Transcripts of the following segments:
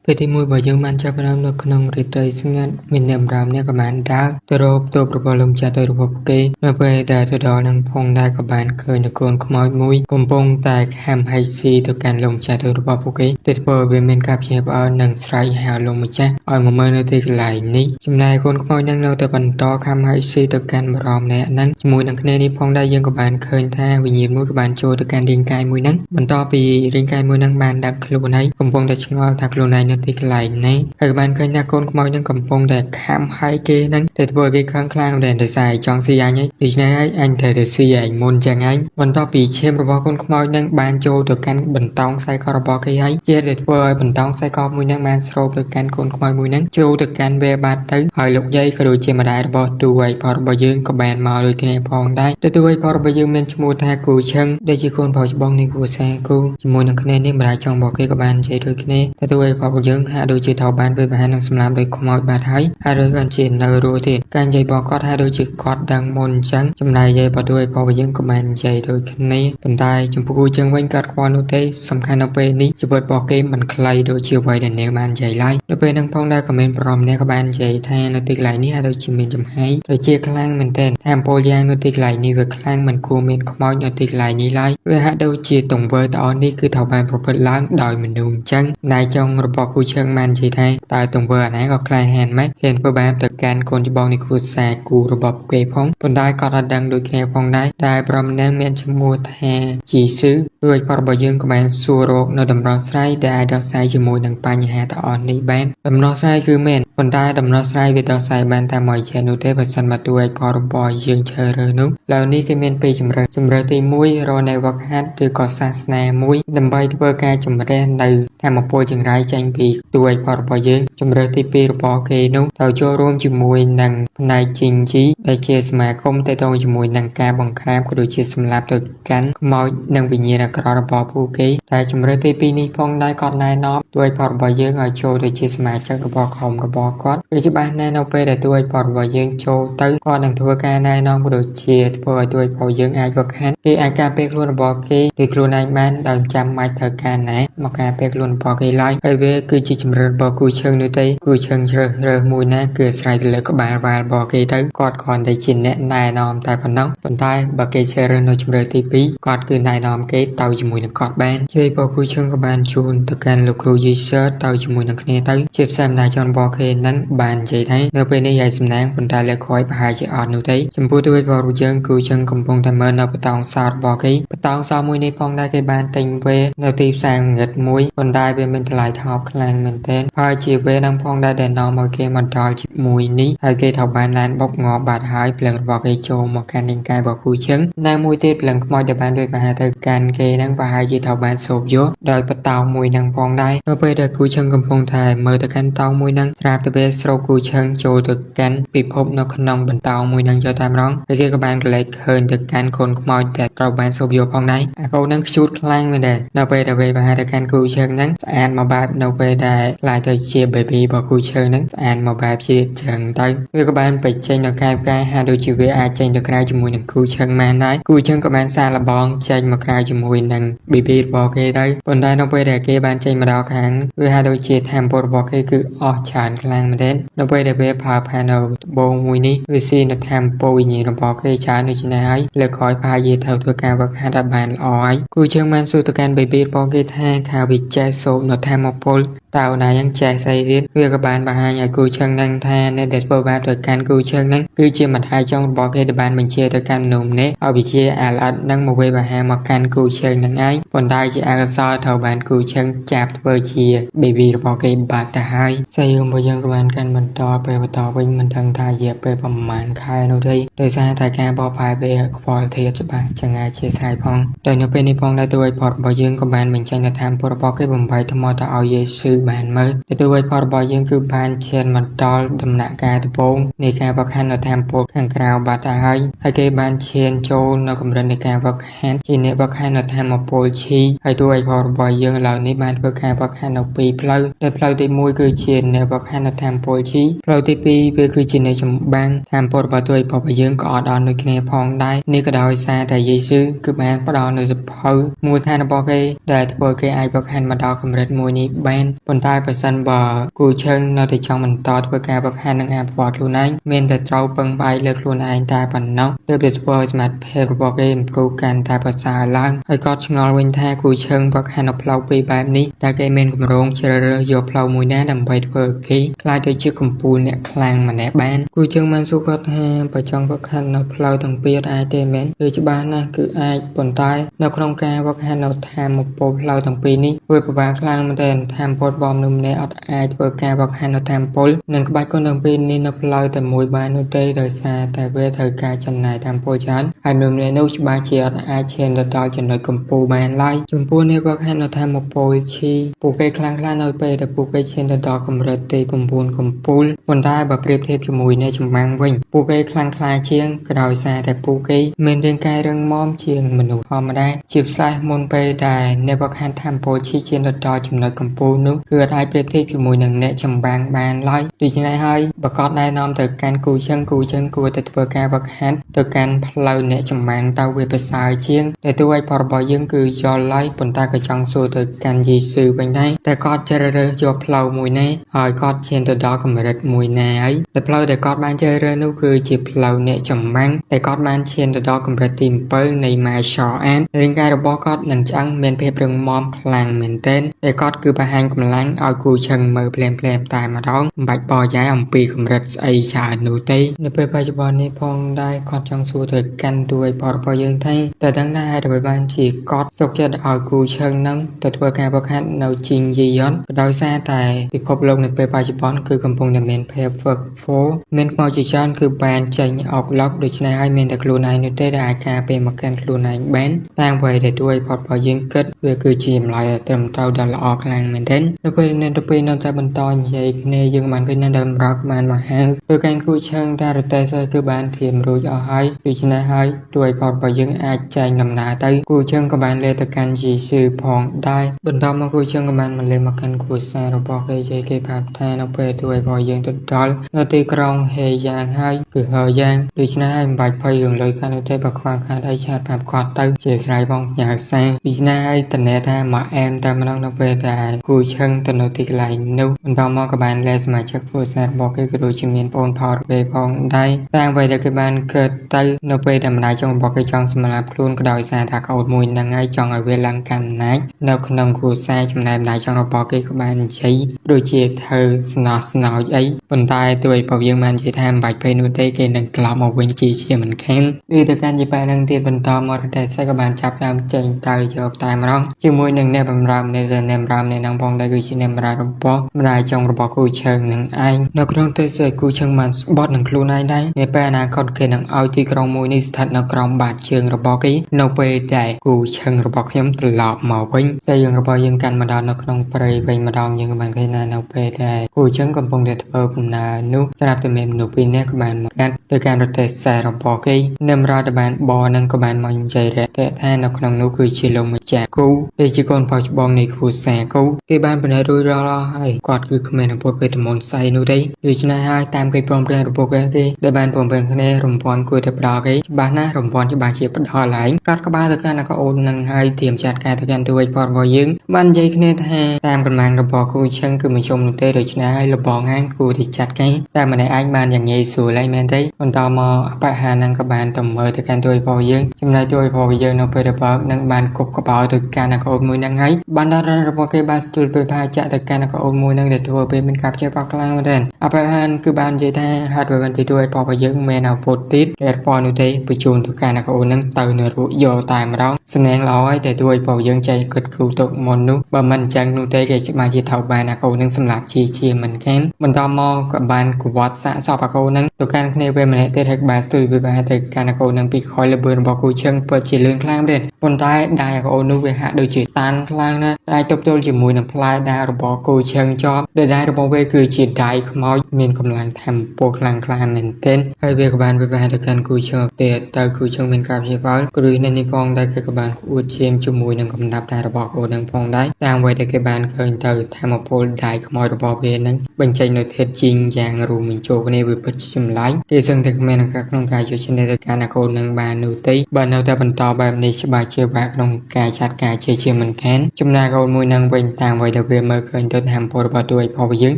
ពេលទី1បើយើងបានចាប់ផ្ដើមនៅក្នុងរាត្រីស្ងាត់មានអ្នកបម្រើម្នាក់ក៏បានដើរទៅរកបន្ទប់របស់លោកម្ចាស់ទៅរបស់ពួកគេនៅពេលដែលទៅដល់នឹងផងដែរក៏បានឃើញនគរខ្មោចមួយកំពុងតែខាំហៃស៊ីទៅកាន់លោកម្ចាស់ទៅរបស់ពួកគេដែលធ្វើឲ្យវាមានការភ្ញាក់ផ្អើលនិងស្រែកហៅលោកម្ចាស់ឲ្យមកមើលនៅទីកន្លែងនេះចំណែកកូនខ្មោចនឹងនៅតែបន្តខាំហៃស៊ីទៅកាន់បរមម្នាក់ហ្នឹងជាមួយនឹងគ្នានេះផងដែរយើងក៏បានឃើញថាវិញ្ញាណមួយក៏បានចូលទៅកាន់រាងកាយមួយហ្នឹងបន្ទាប់ពីរាងកាយមួយហ្នឹងបានដឹកខ្លួនឯងកំពុងតែឆ្ងល់ថាខ្លួនឯងនៅទីកន្លែងនេះហើយក៏បានឃើញថាកូនខ្មោចនឹងកំពុងតែខាំហៃគេហ្នឹងតែធ្វើឲ្យគេខឹងខ្លាំងដែរដោយសារចង់ស៊ីអញហើយដូច្នេះហើយអញត្រូវតែស៊ីឯងមុនចឹងហើយបន្ទាប់ពីឈាមរបស់កូនខ្មោចនឹងបានចូលទៅកាន់បន្តោងខ្សែករបស់គេហើយជាដែលធ្វើឲ្យបន្តោងខ្សែកមួយហ្នឹងបានស្រូបទៅកាន់កូនខ្មោចមួយហ្នឹងចូលទៅកាន់វេបាត់ទៅហើយលោកយាយក៏ដូចជាម្ដាយរបស់ទូវៃផរបស់យើងក៏បានមកដូចគ្នាផងដែរតែទូវៃផរបស់យើងមានឈ្មោះថាគូឈឹងដែលជាកូនប្រុសច្បងនៃគ្រួសារគូជាមួយនឹងគ្នានេះម្ដាយចង់របស់គេក៏បាននិយាយដូចគ្នាតែទូវៃផរបស់យើងហាក់ដូចជាត្រូវបានវាបហានឹងសម្លាប់ដោយខ្មោចបាត់ហើយហើយដូចបានជានៅរស់ទៀតការនិយាយរបស់គាត់ហាក់ដូចជាគាត់ដឹងមុនអញ្ចឹងចំណែកយាយរបស់ទូវៃផរបស់យើងក៏បាននិយាយដូចគ្នាប៉ុន្តែចំពោះគូជើងវិញគាត់ខ្វល់នោះទេសំខាន់នៅពេលនេះជីវិតរបស់គេមិនខ្លីដូចជាអ្វីដែលនាងបាននិយាយឡើយនៅពេលហ្នឹងផងដែរក៏មានប្រមម្នាក់ក៏បាននិយាយថានៅទីកន្លែងនេះហាក់ដូចជាមានចំហាយដូចជាខ្លាំងមែនទែនថាពលយ៉ាងនៅទីកន្លែងនេះវាខ្លាំងមិនគួរមានខ្មោចនៅទីកន្លែងនេះឡើយវាហាក់ដូចជាទង្វើទាំងអស់នេះគឺត្រូវបានប្រព្រឹត្តឡើងដោយមនុស្សអញ្ចឹងណែចុងរបស់គូជើងបាននិយាយថាតើទង្វើអាណាក៏ក្លាហានម៉េចហ៊ានធ្វើបាបទៅកាន់កូនច្បងនៃគ្រួសារគូរបស់ពួកគេផងប៉ុន្តែគាត់អត់ដឹងដូចគ្នាផងដែរដែលប្រមម្នាក់មានឈ្មោះថាជីស៊ឺដូចបរិបទយើងក៏បានសួររកនៅដំណោះស្រាយដែលដោះស្រាយជាមួយនឹងបញ្ហាទាំងអស់នេះបានដំណោះស្រាយគឺមែនប៉ុន្តែដំណោះស្រាយវាដោះស្រាយបានតែមួយចេះនោះទេបើសិនមកទួយផលរបស់យើងជ្រើសរើសនោះឡើយនេះគឺមានពីរជម្រើសទី1រកនៅវឹកហាត់ឬក៏សាសនាមួយដើម្បីធ្វើការជំរះនៅធម្មពលចង្រៃចេញពីទួយផលរបស់យើងជម្រើសទី2របស់គេនោះត្រូវចូលរួមជាមួយនឹងផ្នែកជីងជីដែលជាសមាគមទាក់ទងជាមួយនឹងការបង្ក្រាបក៏ដូចជាសម្លាប់ទៅកាន់ខ្មោចនិងវិញ្ញាណអាក្រក់របស់ពួកគេតែជម្រើសទី2នេះផងដែរគាត់ណែនាំទួយផលរបស់យើងឲ្យចូលទៅជាសមាជិករបស់ក្រុមរបស់គាត់វាច្បាស់ណែនៅពេលដែលទួយផលរបស់យើងចូលទៅគាត់នឹងធ្វើការណែនាំក៏ដូចជាធ្វើឲ្យទួយផលយើងអាចវឹកហាត់គេអាចការពារខ្លួនរបស់គេដោយខ្លួនឯងបានដោយចាំបាច់ត្រូវការណាមកការពារខ្លួនរបស់គេឡើយហើយវាគឺជាជម្រើសរបស់គូឈឹងនោះទេគូឈឹងជ្រើសរើសមួយណាគឺអាស្រ័យទៅលើក្បាលវាលរបស់គេទៅគាត់គ្រាន់តែជាអ្នកណែនាំតែប៉ុណ្ណោះប៉ុន្តែបើគេជ្រើសរើសនៅជម្រើសទី2គាត់គឺណែនាំគេទៅជាមួយនឹងគាត់បានជ័យរបស់គូឈឹងក៏បានជួនទៅកាន់លោកគ្រូយីសឺទៅជាមួយនឹងគ្នាទៅជាផ្សេងម្ដាយចនរបស់គេនឹងបាននិយាយថានៅពេលនេះយាយសំណាងប៉ុន្តែលើកក្រោយប្រហែលជាអត់នោះទេចំពោះទួយរបស់យើងគូឈឹងកំពុងតែមើលនៅបតោងសោរបស់គេបតោងសោមួយនេះផងដែរគេបានទិញវេនៅទីផ្សារងឹតមួយប៉ុន្តែវាមានថ្លៃថោកខ្លាំងមែនទែនហើយជាវេនឹងផងដែរដែលនាំឲ្យគេមកដល់ជាមួយនេះហើយគេត្រូវបានឡានបុកងាប់បាត់ហើយភ្លើងរបស់គេចូលមកកាន់រាងកាយរបស់គូឈឹងណាមួយទៀតភ្លើងខ្មោចដែលបានដូចប្រហែលទៅកាន់គេនឹងប្រហែលជាត្រូវបានសូបយកដោយបតោងមួយនឹងផងដែរនៅពេលដែលគូឈឹងកំពុងតែមើលទៅកាន់តោងមួយនឹងស្រាប់តែវាស្រោបគូឈឹងចូលទៅកាន់ពិភពនៅក្នុងបន្តោងមួយនឹងយកតែម្ដងហើយគេក៏បានកលែកឃើញទៅកាន់កូនខ្មោចដែលត្រូវបានសូបយកផងដែរអាកូននឹងខ្ជូតខ្លាំងមែនដែរនៅពេលដែលវាប្រហែលទៅកាន់គូឈឹងនឹងស្អាតមកបែបនៅពេលដែលខ្លាយទៅជា baby របស់គូឈឹងនឹងស្អាតមកបែបជាចឹងទៅវាក៏បានបញ្ចេញនៅកាយផ្កាយហាក់ដូចជាវាអាចចេញទៅក្រៅជាមួយនឹងគូឈឹងបានដែរគូឈឹងក៏បានសាកល្បងចេញមកក្រៅជាមួយនឹង baby របស់គេទៅប៉ុន្តែនៅពេលដែលគេបានចេញមកដល់ខាងវាហាក់ដូចជាធម្មពលរបស់គេគឺអស់ច្រើនខ្លាំងមែនទេនៅពេលដែលវាប្រើផានៅដបងមួយនេះវាស៊ីនៅធម្មពលវិញ្ញាណរបស់គេច្រើនដូច្នេះហើយលើកក្រោយផាយត្រូវធ្វើការវឹកហាត់ឲ្យបានល្អហើយគូឈឹងបានសួរទៅកាន់ baby របស់គេថាខាវិចេះសូបនៅធម្មពលតើណាយ៉ាងចេះស្អីទៀតវាក៏បានបង្ហាញឲ្យគូឈឹងនឹងថាអ្នកដែលធ្វើបាបទៅកាន់គូឈឹងនឹងគឺជាម្ដាយចុងរបស់គេដែលបានបញ្ជាទៅកាន់មនុស្សម្នាក់ឲ្យវិជាអាល្អិតនឹងមកវាបហាមកកាន់គូឈឹងនឹងឯងប៉ុន្តែជាអកុសលត្រូវបានគូឈឹងចាប់ធ្វើជា baby របស់គេបាត់ទៅហើយស្អីរបស់យើងក៏បានកាន់បន្តពេលបន្តវិញមិនដឹងថារយៈពេលប្រហែលខែនោះទេដោយសារតែការបកផាយវាខ្វល់ធាតុច្បាស់ចឹងអាចជាស្រ័យផងដោយនៅពេលនេះផងដែរទួយផតរបស់យើងក៏បានបញ្ចេញនៅតាមពលរបស់គេបំបីថ្មទៅឲ្យយេស៊ូបានមើលតែទួយផតរបស់យើងគឺបានឈានមកដល់ដំណាក់កាលដំបូងនៃការវឹកហាត់នៅតាមពលខាងក្រៅបាត់ទៅហើយគេបានឈានចូលនៅកម្រិតនៃការវឹកហាត់ជាអ្នកវឹកហាត់នៅតាមពលឈីហើយទួយផតរបស់យើងឡើយនេះបានធ្វើការវឹកហាត់នៅពីរផ្លូវដែលផ្លូវទី1គឺជាអ្នកវឹកហាត់នៅតាមពលឈីផ្លូវទី2វាគឺជាអ្នកចម្បាំងតាមពលរបស់ទួយផតរបស់យើងក៏អត់ដល់ដូចគ្នាផងដែរនេះក៏ដោយសារតែយេស៊ូគឺបានផ្ដល់នៅសភៅមូលដ្ឋានរបស់គេដែលធ្វើគេអាចវឹកហាត់មកដល់កម្រិតមួយនេះបាន ប៉ុន្តែប្រសិនបើគូឈឹងនៅតែចង់បន្តធ្វើការវឹកហាត់និងអភិវឌ្ឍខ្លួនឯងមានតែត្រូវពឹងផ្អែកលើខ្លួនឯងតែប៉ុណ្ណោះទើបតែធ្វើឲ្យសមត្ថភាពរបស់គេ improve កាន់តែប្រសើរឡើងហើយគាត់ឆ្ងល់វិញថាគូឈឹងវឹកហាត់នៅផ្លូវពីរបែបនេះតើគេមានគម្រោងជ្រើសរើសយកផ្លូវមួយណាដើម្បីធ្វើឲ្យគេក្លាយទៅជាកំពូលអ្នកខ្លាំងម្នាក់បានគូឈឹងបានសួរគាត់ថាបើចង់វឹកហាត់នៅផ្លូវទាំងពីរអាចទេមែនគឺច្បាស់ណាស់គឺអាចប៉ុន្តែនៅក្នុងការវឹកហាត់នៅធម្មពលផ្លូវទាំងពីរនេះវាពិបាកខ្លាំងមែនទែនធម្មពលបងមនុស្សម្នាក់អត់អាចធ្វើការវឹកហាត់នៅធម្មពលនិងក្បាច់គុណទាំងពីរនេះនៅផ្លូវតែមួយបាននោះទេដោយសារតែវាត្រូវការចំណាយធម្មពលច្រើនហើយមនុស្សម្នាក់នោះច្បាស់ជាអត់អាចឈានទៅដល់ចំណុចកំពូលបានឡើយចំពោះអ្នកវឹកហាត់នៅធម្មពលឈីពួកគេខ្លាំងក្លានៅពេលដែលពួកគេឈានទៅដល់កម្រិតទី9កំពូលប៉ុន្តែបើប្រៀបធៀបជាមួយអ្នកចម្បាំងវិញពួកគេខ្លាំងក្លាជាងក៏ដោយសារតែពួកគេមានរាងកាយរឹងមាំជាងមនុស្សធម្មតាជាពិសេសមុនពេលដែលអ្នកវឹកហាត់ធម្មពលឈីឈានទៅដល់ចំណុចកំពូលនោះគឺអាចប្រៀបធៀបជាមួយនឹងអ្នកចម្បាំងបានឡើយដូច្នេះហើយបើគាត់ណែនាំទៅកាន់គូឈឹងគួរតែធ្វើការវឹកហាត់ទៅកាន់ផ្លូវអ្នកចម្បាំងទៅវាប្រសើរជាងតែទោះឲ្យផលរបស់យើងគឺយល់ឡើយប៉ុន្តែក៏ចង់សួរទៅកាន់យេស៊ូវវិញដែរតែគាត់ជ្រើសរើសយកផ្លូវមួយណាហើយគាត់ឈានទៅដល់កម្រិតមួយណាហើយតែផ្លូវដែលគាត់បានជ្រើសរើសនោះគឺជាផ្លូវអ្នកចម្បាំងតែគាត់បានឈានទៅដល់កម្រិតទី7នៃ martial art រាងកាយរបស់គាត់នឹងឆ្អឹងមានភាពរឹងមាំខ្លាំងមែនទែនតែគាត់គឺបង្ហាញកម្លាំងឲ្យគូឈឹងមើលភ្លាមតែម្ដងមិនបាច់បកចាយអំពីកម្រិតស្អីច្រើននោះទេនៅពេលបច្ចុប្បន្ននេះផងដែរគាត់ចង់សួរទៅកាន់ទួយផលរបស់យើងថាតើដឹងថាហេតុអ្វីបានជាគាត់សុខចិត្តឲ្យគូឈឹងនឹងទៅធ្វើការវឹកហាត់នៅជីងយីយ៉ុនក៏ដោយសារតែពិភពលោកនៅពេលបច្ចុប្បន្នគឺកំពុងតែមានភាពហ្វឹកហ្វឺមានខ្មោចជាច្រើនគឺបានចេញអុកឡុកដូច្នេះហើយមានតែខ្លួនឯងនោះទេដែលអាចការពារមកកាន់ខ្លួនឯងបានតាមអ្វីដែលទួយផលរបស់យើងគិតវាគឺជាចម្លើយត្រឹមត្រូវដ៏ល្អខ្លាំងមែនទែននៅពេលនៅតែបន្តនិយាយគ្នាយើងបានឃើញនៅដំរកបានមកហៅទៅកាន់គូឈឹងតែរទេះគឺបានធៀមរួចអស់ហើយដូច្នេះហើយទួយផលរបស់យើងអាចចែងដំណើរទៅគូឈឹងក៏បានលេទៅកាន់យេស៊ូវផងដែរបន្តមកគូឈឹងក៏បានមកលេមកកាន់គ្រួសាររបស់គេនិយាយគេប្រាប់ថានៅពេលទួយរបស់យើងទៅដល់នៅទីក្រុងហេយ៉ាងហើយគឺហើយ៉ាងដូច្នេះហើយមិនបាច់ភ័យរឿងលុយខាតនោះទេបើខ្វះខាតអីឆាតប្រាប់គាត់ទៅជាស្រ័យបងផ្ញើសារដូច្នេះហើយតនេថាមកអែមតែម្ដងនៅពេលដែលគូឈឹងទៅនៅទីកន្លែងនោះបន្តមកក៏បានលេសមាជិកគ្រួសាររបស់គេក៏ដូចជាមានបងថតពេលផងដែរតែអ្វីដែលគេបានកើតទៅនៅពេលដែលម្ដាយចុងរបស់គេចង់សម្លាប់ខ្លួនក៏ដោយសារថាកូនមួយហ្នឹងហើយចង់ឲ្យវាឡើងកាន់អំណាចនៅក្នុងគ្រួសារចំណែកម្ដាយចុងរបស់គេក៏បាននិយាយដូចជាធ្វើស្នោចអីប៉ុន្តែទោះឲ្យពួកយើងបាននិយាយថាមិនបាច់ពេលនោះទេគេនឹងក្លាប់មកវិញជាមិនខានឬទៅកាន់ជាបែបហ្នឹងទៀតបន្តមករទេះក៏បានចាប់ដើមចេញទៅយកតែម្ដងជាមួយនឹងអ្នកបម្រើអ្នកនឹងផងដែរគឺជាអ្នកបម្រើរបស់ម្ដាយចុងរបស់គូឈឹងនឹងឯងនៅក្នុងទេសគូឈឹងបានស្បត់នឹងខ្លួនឯងដែរនៅពេលអនាគតគេនឹងឲ្យទីក្រុងមួយនេះស្ថិតនៅក្រោមបាតជើងរបស់គេនៅពេលដែលគូឈឹងរបស់ខ្ញុំត្រឡប់មកវិញស្អីយើងរបស់យើងកាន់មកដល់នៅក្នុងព្រៃវិញម្ដងយើងបានឃើញថានៅពេលដែលគូឈឹងកំពុងតែធ្វើដំណើរនោះស្រាប់តែមានមនុស្សពីរនាក់ក៏បានមកកាត់ទៅកាន់ប្រទេសរបស់គេអ្នកបម្រើដែលបានបនឹងក៏បានមកនិយាយរកថានៅក្នុងនោះគឺជាលោកម្ចាស់គូដែលជាកូនប្រុសច្បងនៃគ្រួសារគូគេបានពិនិត្យរួចរាល់ហើយគាត់គឺគ្មានអាវុធវេទមន្តស្អីនោះទេដូច្នេះហើយតាមកិច្ចព្រមព្រៀងរបស់គេដែលបានព្រមព្រៀងគ្នារំពាន់គួរតែផ្ដល់គេច្បាស់ណាស់រំពាន់ច្បាស់ជាផ្ដល់ឡើងកាត់ក្បាលទៅកាន់កូននឹងហើយធៀមចាត់ការទៅកាន់ទួយផលរបស់យើងបាននិយាយគ្នាថាតាមកម្លាំងរបស់គូឈឹងគឺមិនជុំនោះទេដូច្នេះហើយលបងហាងគួរតែចាត់ការតែម្នាក់អាចបានយ៉ាងងាយស្រួលហើយមែនទេបន្តមកបរិហានឹងក៏បានទៅមើលទៅកាន់ទួយផលយើងចំណែកទួយផលយើងនៅពេលដែលបើកនឹងបានគប់កបោទៅកាន់កូនមួយនឹងហើយបានដល់របស់គេបានស្ទូលពេលថាចាក់ទៅកាន់កូនមួយនឹងដែលធ្វើពេលមានការព្យាបាលខ្លាំងមែនទេអបិហានគឺបាននិយាយថាហាត់បានទីទួយផលយើងមានអាវុធទៀតគេអត់ពលនោះទេបញ្ជូនទៅកាន់កូននឹងទៅនៅរួចយកតែម្ដងសំណាងល្អហើយតែទួយផលយើងចែកគិតគូរទុកមុននោះបើមិនអញ្ចឹងនោះទេគេច្បាស់ជាថោបានកូននឹងសម្លាប់ជាមិនខានបន្តមកក៏បានកវត្តសាកសពកូននឹងទៅកាន់គ្នាពេលម្នាក់ទៀតហើយបានស្ទូលវិបាទៅកាន់កូននឹងពីខ້ອຍល្បឿនរបស់គូឈឹងពិតជាលឿនខ្លាំងមែនប៉ុន្តែដៃកូននោះវាហាក់ដូចជាតាន់ខ្លាំងណាស់តែទប់ទល់ជាមួយនឹងផ្លែដៃរបស់គូឈឹងជាប់ដែលដៃរបស់វាគឺជាដៃខ្មោចមានកម្លាំងធម្មពលខ្លាំងក្លាមែនទែនហើយវាក៏បានវិបាទៅកាន់គូឈឹងទៀតទៅគូឈឹងមានការព្យាបាលគ្រូនេះផងដែរគេក៏បានអួតឈាមជាមួយនឹងកំណាប់ដៃរបស់កូននឹងផងដែរតាមអ្វីដែលគេបានឃើញទៅធម្មពលដៃខ្មោចរបស់វានឹងបញ្ចេញនូវធាតុជីងយ៉ាងរួមបញ្ចូលគ្នាវាពិតជាចម្លែកគេសឹងតែគ្មានឱកាសក្នុងការយកឈ្នះទៅកាន់កូននឹងបាននោះទេបើនៅតែបន្តបែបនេះច្បាស់ជាបាក់ក្នុងការចាត់ការជាមិនខានចំណែកកូនមួយនឹងវិញតាមអ្វីដែលវា វាមើលឃើញទៅតាមពលរបស់ទួយផងយើង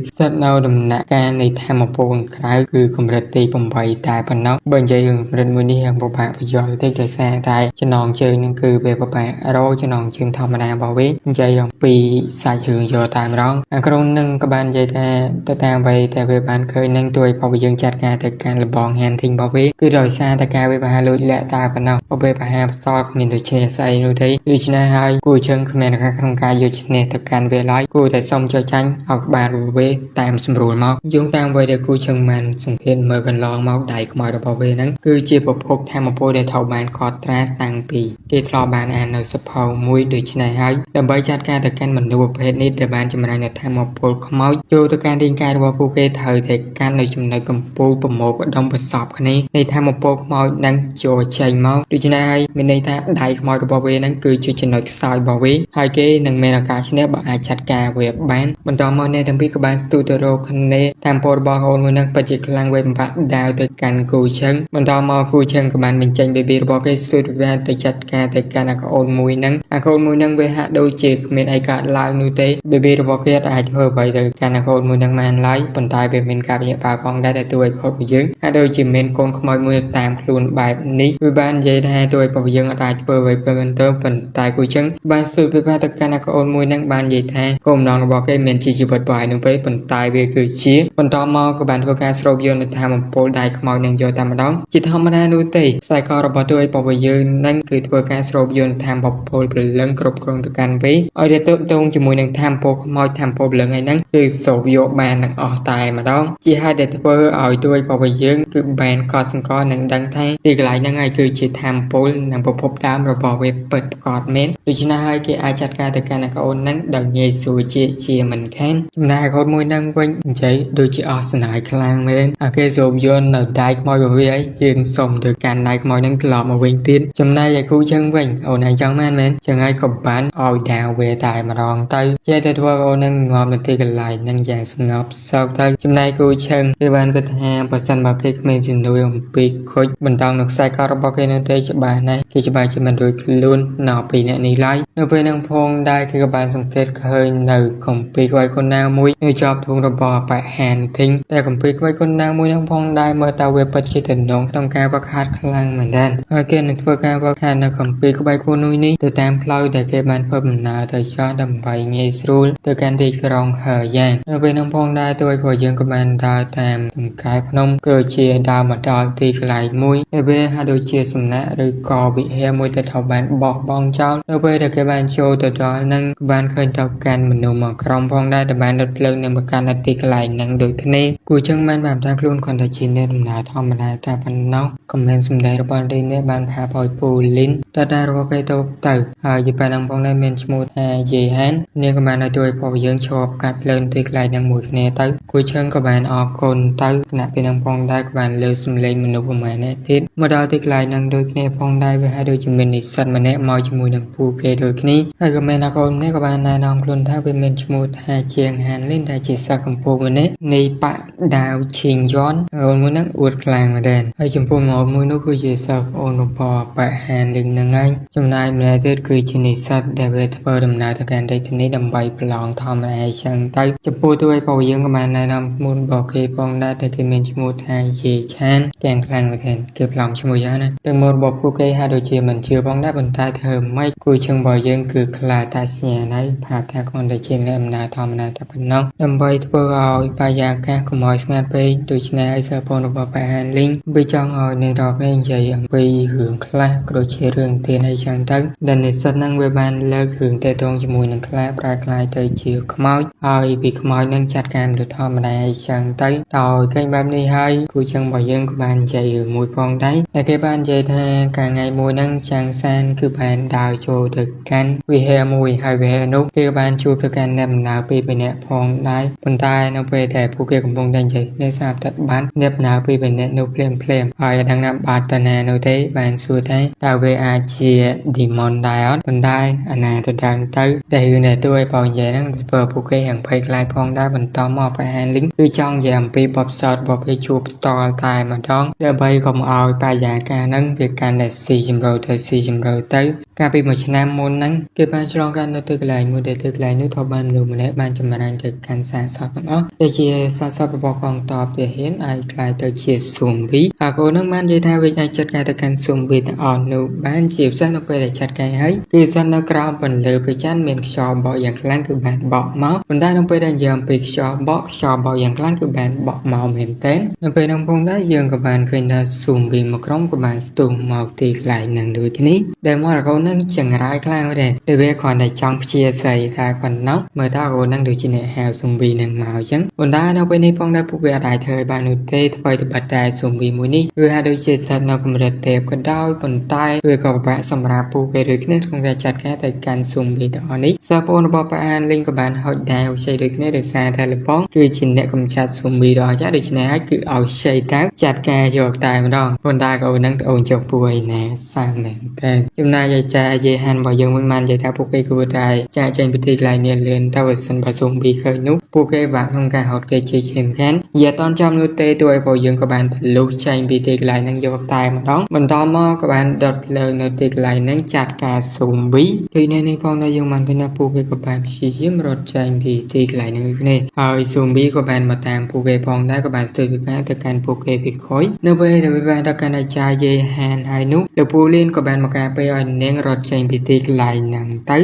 ស្ថិតនៅដំណាក់កាលនៃធម្មពលក្រៅគឺកម្រិតទី8តែប៉ុណ្ណោះបើនិយាយរឿងកម្រិតមួយនេះយើងពិបាកបញ្យល់តិចដោយសារតែចំណងជើងនឹងគឺវាពិបាករកចំណងជើងធម្មតារបស់វានិយាយអំពីសាច់រឿងយកតែម្ដងអាក្រុមនឹងក៏បាននិយាយថាទៅតាមអ្វីដែលវាបានឃើញនឹងទួយផងយើងចាត់ការទៅកាន់លបងហានធីងរបស់វាគឺដោយសារតែការវាបហាលួចលាក់តែប៉ុណ្ណោះបើបហាផ្សល់គ្មានដូចឈ្នះស្អីនោះទេដូច្នេះហើយគូជើងគ្មានការក្នុងការយកឈ្នះទៅកាន់វាឡើយគូតែសុំចុចចាញ់ឲ្យក្បាលរបស់វាតាមស្រួលមកយោងតាមអ្វីដែលគូជើងបានសង្កេតមើលកន្លងមកដៃខ្មោចរបស់វាហ្នឹងគឺជាប្រភពធម្មពលដែលត្រូវបានកត់ត្រាតាំងពីគេធ្លាប់បានអាននៅសភៅមួយដូច្នេះហើយដើម្បីចាត់ការទៅកាន់មនុស្សប្រភេទនេះដែលបានចម្រាញ់នៅធម្មពលខ្មោចចូលទៅកាន់រាងកាយរបស់ពួកគេត្រូវតែកាន់នៅចំណុចកម្ពូលប្រមូលផ្ដុំប្រសពគ្នានៃធម្មពលខ្មោចនឹងចូលចេញមកដូច្នេះហើយមានន័យថាដៃខ្មោចរបស់វានឹងគឺជាចំណុចខ្សោយរបស់វាហើយគេនឹងមានឱកាសឈ្នះបើអាចចាត់ការវាបានបន្តមកអ្នកទាំងពីរក៏បានស្ទុះទៅរកគ្នាធម្មពលរបស់អូនមួយនឹងពិតជាខ្លាំងវេបំផាត់ដាវទៅកាន់គូឈឹងបន្តមកគូឈឹងក៏បានបញ្ចេញបេប៊ីរបស់គេស្ទុះទៅចាត់ការទៅកាន់អាកូនមួយនឹងអាកូនមួយនឹងវាហាក់ដូចជាគ្មានអីកើតឡើងនោះទេបេប៊ីរបស់គេអាចធ្វើអ្វីទៅកាន់អាកូនមួយនឹងបានឡើយប៉ុន្តែវាមានការភ្ញាក់ផ្អើលផងដែរដែលទួយផុតពីយើងហាក់ដូចជាមានកូនខ្មោចមួយតាមខ្លួនបែបនេះវាបាននិយាយថាទួយផុតពីយើងអាចធ្វើអ្វីទៅប៉ុន្តែគូឈឹងបានស្ទុះទៅទៅកាន់អាកូនមួយនឹងបាននិយាយថាគោលបំណងរបស់គេមានជីវិតបាយនោះទេប៉ុន្តែវាគឺជាបន្តមកក៏បានធ្វើការស្រូបយកនៅធម្មពលដៃខ្មោចនឹងយកតែម្ដងជាធម្មតានោះទេខ្សែករបស់ទួយផុតពីយើងនឹងគឺធ្វើការស្រូបយកធម្មពលព្រលឹងគ្រប់គ្រងទៅកាន់វាឲ្យទៅតងជាមួយនឹងធម្មពលខ្មោចធម្មពលព្រលឹងឯហ្នឹងគឺស្រូបយកបានទាំងអស់តែម្ដងជាហេតុដែលធ្វើឲ្យទួយផុតពីយើងគឺបានកត់សម្គាល់នឹងដឹងថាទីកន្លែងហ្នឹងហើយគឺជាធម្មពលនិងប្រភពដើមរបស់វាពិតប្រាកដមែនដូច្នេះហើយគេអាចចាត់ការទៅកាន់អាកូនហ្នឹងដោយងាយស្រួលជាមិនខានចំណែកអាកូនមួយហ្នឹងវិញនិយាយដូចជាអស់ស្នាយខ្លាំងមែនអាគេសូមយន្តនៅដៃខ្មោចរបស់វាឲ្យយើងសុំទៅកាន់ដៃខ្មោចហ្នឹងត្រឡប់មកវិញទៀតចំណែកឯគូចឹងវិញអូនឯងចង់មែនចឹងហើយក៏បានឲ្យដាវវាតែម្ដងទៅចេះតែធ្វើអូនហ្នឹងងាប់នៅទីកន្លែងហ្នឹងយ៉ាងស្ងប់សោកទៅចំណែកគូឆឹងគេបានគិតថាបើសិនបើគេគ្មានជំនួយអំពីខូចបន្តនៅខ្សែករបស់គេនៅទេច្បាស់ណាស់គេច្បាស់ជាមិនរួចខ្លួននៅពីអ្នកនេះឡើយនៅពេលហ្នឹងផងដែរគេក៏បានសង្កេតឃើញនៅកម្ពីក្បាច់គុណណាមួយនៅជាប់ធុងរបស់បេហានធីងតែកម្ពីក្បាច់គុណណាមួយហ្នឹងផងដែរមើលទៅវាពិតជាតំណងក្នុងការវឹកហាត់ខ្លាំងមែនទែនហើយគេនឹងធ្វើការវឹកហាត់នៅកម្ពីក្បាច់គុណមួយនេះទៅតាមផ្លូវដែលគេបានធ្វើដំណើរទៅចោះដើម្បីងាយស្រួលទៅកាន់ទីក្រុងហើយ៉ាងនៅពេលហ្នឹងផងដែរទួយព្រោះយើងក៏បានដើរតាមទង្កែភ្នំក៏ជាដើរមកដល់ទីកន្លែងមួយដែលវាហាក់ដូចជាសំណាក់ឬក៏វិហារមួយដែលត្រូវបានបោះបង់ចោលនៅពេលដែលគេបានចូលទៅដល់ហ្នឹងក៏បានឃើញទៅកាន់មនុស្សមកក្រុមផងដែរដែលបានដុតភ្លើងនៅមកកាន់ទីកន្លែងហ្នឹងដូចគ្នាគួរចឹងបានបានថាខ្លួនគាត់តែជាអ្នកដំណើរធម្មតាតែប៉ុណ្ណោះក៏មានសម្ដីរបស់រីនេះបានផាបឲ្យពូលីនតើតារបស់គេទៅហើយយីប៉ែហ្នឹងផងដែរមានឈ្មោះថាយេហាននាងក៏បានឲ្យទួយផងយើងឈប់កាត់ភ្លើងទីកន្លែងហ្នឹងមួយគ្នាទៅគួរចឹងក៏បានអរគុណទៅគណៈពេលហ្នឹងផងដែរក៏បានលើសំឡេងមនុស្សប្រមាណនេះទៀតមកដល់ទីកន្លែងហ្នឹងដូចគ្នាផងដែរវាហើយដូចជាមាននិស្សិតម្នាក់មកជាមួយនឹងពូគេដូចគ្នាហើយក៏មានអាកូននេះក៏បានណែនាំខ្លួនថាវាមានឈ្មោះថាជាងហានលីនដែលជាសិស្សកម្ពុជាម្នាក់នៃបកដាវឈីងយ៉នអូនមួយហ្នឹងអួតខ្លាំងមែនដែរហើយចំពោះមកមួយនោះគឺជាសិស្សអូនរបស់បកហានលីនហ្នឹងឯងចំណែកម្នាក់ទៀតគឺជានិស្សិតដែលវាធ្វើដំណើរទៅកាន់រាជធានីដើម្បីប្រឡងធម្មតាចឹងទៅចំពោះទួយរបស់យើងក៏បានណែនាំឈ្មោះរបស់គេផងដែរតែគេមានឈ្មោះថាយេឆានទាំងខ្លាំងមែនទេគេប្លង់ឈ្មោះយ៉ាងណាទាំងមករបស់ពួកគេហាក់ដូចជាមិនជឿផងដែរប៉ុន្តែធ្វើម៉េចគូជើងរបស់យើងគឺខ្លាចតាសញ្ញាណហើយផាប់ថាខ្លួនតែជាអ្នកអំណាចធម្មតាតែប៉ុណ្ណោះដើម្បីធ្វើឲ្យបរិយាកាសកុំឲ្យស្ងាត់ពេកដូច្នេះឲ្យសិស្សបងរបស់ប៉ាហានលីងវាចង់ឲ្យអ្នករកនេះនិយាយអំពីរឿងខ្លះក៏ដូចជារឿងទានអីចឹងទៅដែលនិស្សិតហ្នឹងវាបានលើករឿងតេតងជាមួយនឹងខ្លាប្រែក្លាយទៅជាខ្មោចហើយពីខ្មោចហ្នឹងចាត់ការមនុស្សធម្មតាអីចឹងទៅដោយឃើញបែបនេះហើយគូជើងរបស់យើងក៏បាននិយាយរឿងមួយផងដែរតែគេបាននិយាយថាកាលថ្ងៃមួយហ្នឹងចាំងសានគឺបានដើរចូលទៅកាន់វិហារមួយហើយវិហារនោះគេបានជួបទៅកាន់អ្នកដំណើរពីរនាក់ផងដែរប៉ុន្តែនៅពេលដែលពួកគេកំពុងតែនិយាយនេះស្រាប់តែបានអ្នកដំណើរពីរនាក់នោះភ្លាមហើយដឹងថាបាត់តាណានោះទេបានសួរថាតើវាអាចជា demon ដែរអត់ប៉ុន្តែអាណាទៅដឹងទៅតែរឿងដែលទួយបងនិយាយហ្នឹងធ្វើពួកគេយ៉ាងភ័យខ្លាចផងដែរបន្តមកបរិហានលីងគឺចង់និយាយអំពីបបសោតរបស់គេជួបផ្ទាល់តែម្ដងដើម្បីកុំឲ្យបរិយាកាសហ្នឹងវាកាន់តែស៊ីជម្រៅទៅកាលពីមួយឆ្នាំមុនហ្នឹងគេបានឆ្លងកាត់នៅទីកន្លែងមួយដែលទីកន្លែងនោះ ថតបានលោកម្នាក់បានចម្រាញ់ទៅកាន់សារសតទាំងអស់ដែលជាសារសតរបស់កងទ័ពទាហានអាចក្លាយទៅជាស៊ុំប៊ីហើយកូននឹងបាននិយាយថាវាអាចចាត់ការទៅកាន់ស៊ុំប៊ីទាំងអស់នោះបានជាពិសេសនៅពេលដែលចាត់ការហើយគឺសិននៅក្រោមពន្លឺព្រះច័ន្ទមានខ្យល់បក់យ៉ាងខ្លាំងគឺបានបក់មកប៉ុន្តែនៅពេលដែលយើងពីខ្យល់បក់យ៉ាងខ្លាំងគឺបានបក់មកមែនទែននៅពេលនោះផងដែរយើងក៏បានឃើញថាស៊ុំប៊ីមួយក្រុមក៏បានស្ទុះមកទីកន្លែងនឹងដូចគ្នាដែលមករកូននឹងចង្រៃខ្លាំងមែនដែរដែលវាគ្រាន់តែចង់ព្យាស្រីតែប៉ុណ្ណោះមើលតើកូននឹងដូចជាអ្នកហៅស៊ុំប៊ីនឹងមកអញ្ចឹងប៉ុន្តែនៅពេលនេះផងដែរពួកវាអាចធ្វើឲ្យបាននោះទេថ្មីត្បិតតែស៊ុំប៊ីមួយនេះវាហាក់ដូចជាស្ថិតនៅកម្រិតទេពក៏ដោយប៉ុន្តែវាក៏ពិបាកសម្រាប់ពួកគេដូចគ្នាក្នុងការចាត់ការទៅកាន់ស៊ុំប៊ីទាំងអស់នេះសិស្សបងរបស់ប៉ាអានលីងក៏បានហុចដែរវិស័យដូចគ្នាដោយសារតែលបងគឺជាអ្នកកម្ចាត់ស៊ុំប៊ីដ៏អស្ចារ្យដូច្នេះហើយគឺឲ្យខ្ចីទៅចាត់ការយកតែម្ដងប៉ុន្តែកូននឹងត្អូនចុះពួយណាសាមមែនតែចំណែកឯចាយាយហានរបស់យើងមិនបាននិយាយថាពួកគេគួរតែចាក់ចេញពីទីកន្លែងនេះលឿនទៅបើសិនបើស៊ុំប៊ីឃើញនោះពួកគេបាក់ក្នុងការហត់គេជាឈាមខាន់យាអត់ចំនោះទេទោះឲ្យពួកយើងក៏បានទលុះចេញពីទីកន្លែងហ្នឹងយកតែម្ដងបន្តមកក៏បានដុតភ្លើងនៅទីកន្លែងហ្នឹងចាត់ការស៊ុំប៊ីដូចនេះផងដែរយើងបានឃើញថាពួកគេក៏បានព្យាយាមរត់ចេញពីទីកន្លែងហ្នឹងគ្នាហើយស៊ុំប៊ីក៏បានមកតាមពួកគេផងដែរក៏បានស្ទើរវិបាកទៅកាន់ពួកគេពីក្រោយនៅពេលដែលវិបាកទៅកាន់អាចារ្យយាយហានហើយនោះលោកពូលៀនក៏បានមកការពេលឲ្យនាងរត់ចេញពីទីកន្លែងហ្នឹងទៅ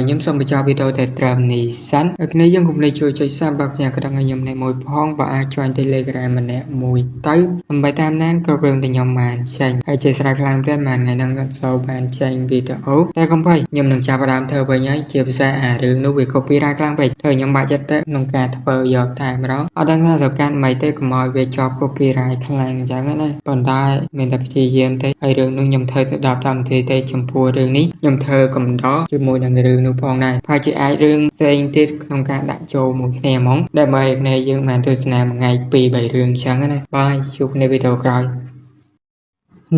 ខ្ញុំសូមបញ្ចប់វីដេអូតែត្រឹមនេះសិនហើយគ្នាយើងកុំភ្លេចជួយចុច Subscribe ខ្ញុំក៏ដឹងឲ្យខ្ញុំអ្នកមួយផងបើអាច join Telegram ម្នាក់មួយទៅដើម្បីតាមដានគ្រប់រឿងដែលខ្ញុំបានចេញហើយជាស្រ័យខ្លាំងទៀតមួយថ្ងៃហ្នឹងក៏សូវបានចេញវីដេអូតែកុំភ័យខ្ញុំនឹងចាប់ផ្ដើមធ្វើវិញហើយជាពិសេសអារឿងនោះវា copyright ខ្លាំងពេកធ្វើខ្ញុំបាក់ចិត្តទៅក្នុងការធ្វើយកតែម្ដងអត់ដឹងថាទៅកាន់មិនទេកុំឲ្យវាជាប់ copyright ខ្លាំងអញ្ចឹងណាប៉ុន្តែមានតែព្យាយាមទេហើយរឿងនោះខ្ញុំធ្វើទៅ10នាទីទេចំពោះរឿងនេះខ្ញុំធ្វើកំដរជាមួយនឹងរឿងនោះផងដែរហើយជាអាចរឿងផ្សេងទៀតក្នុងការដាក់ចូលមួយគ្នាហ្មងដើម្បីឲ្យគ្នាយើងបានទស្សនាមួយថ្ងៃ2-3រឿងអញ្ចឹងណាបាយជួបគ្នាវីដេអូក្រោយ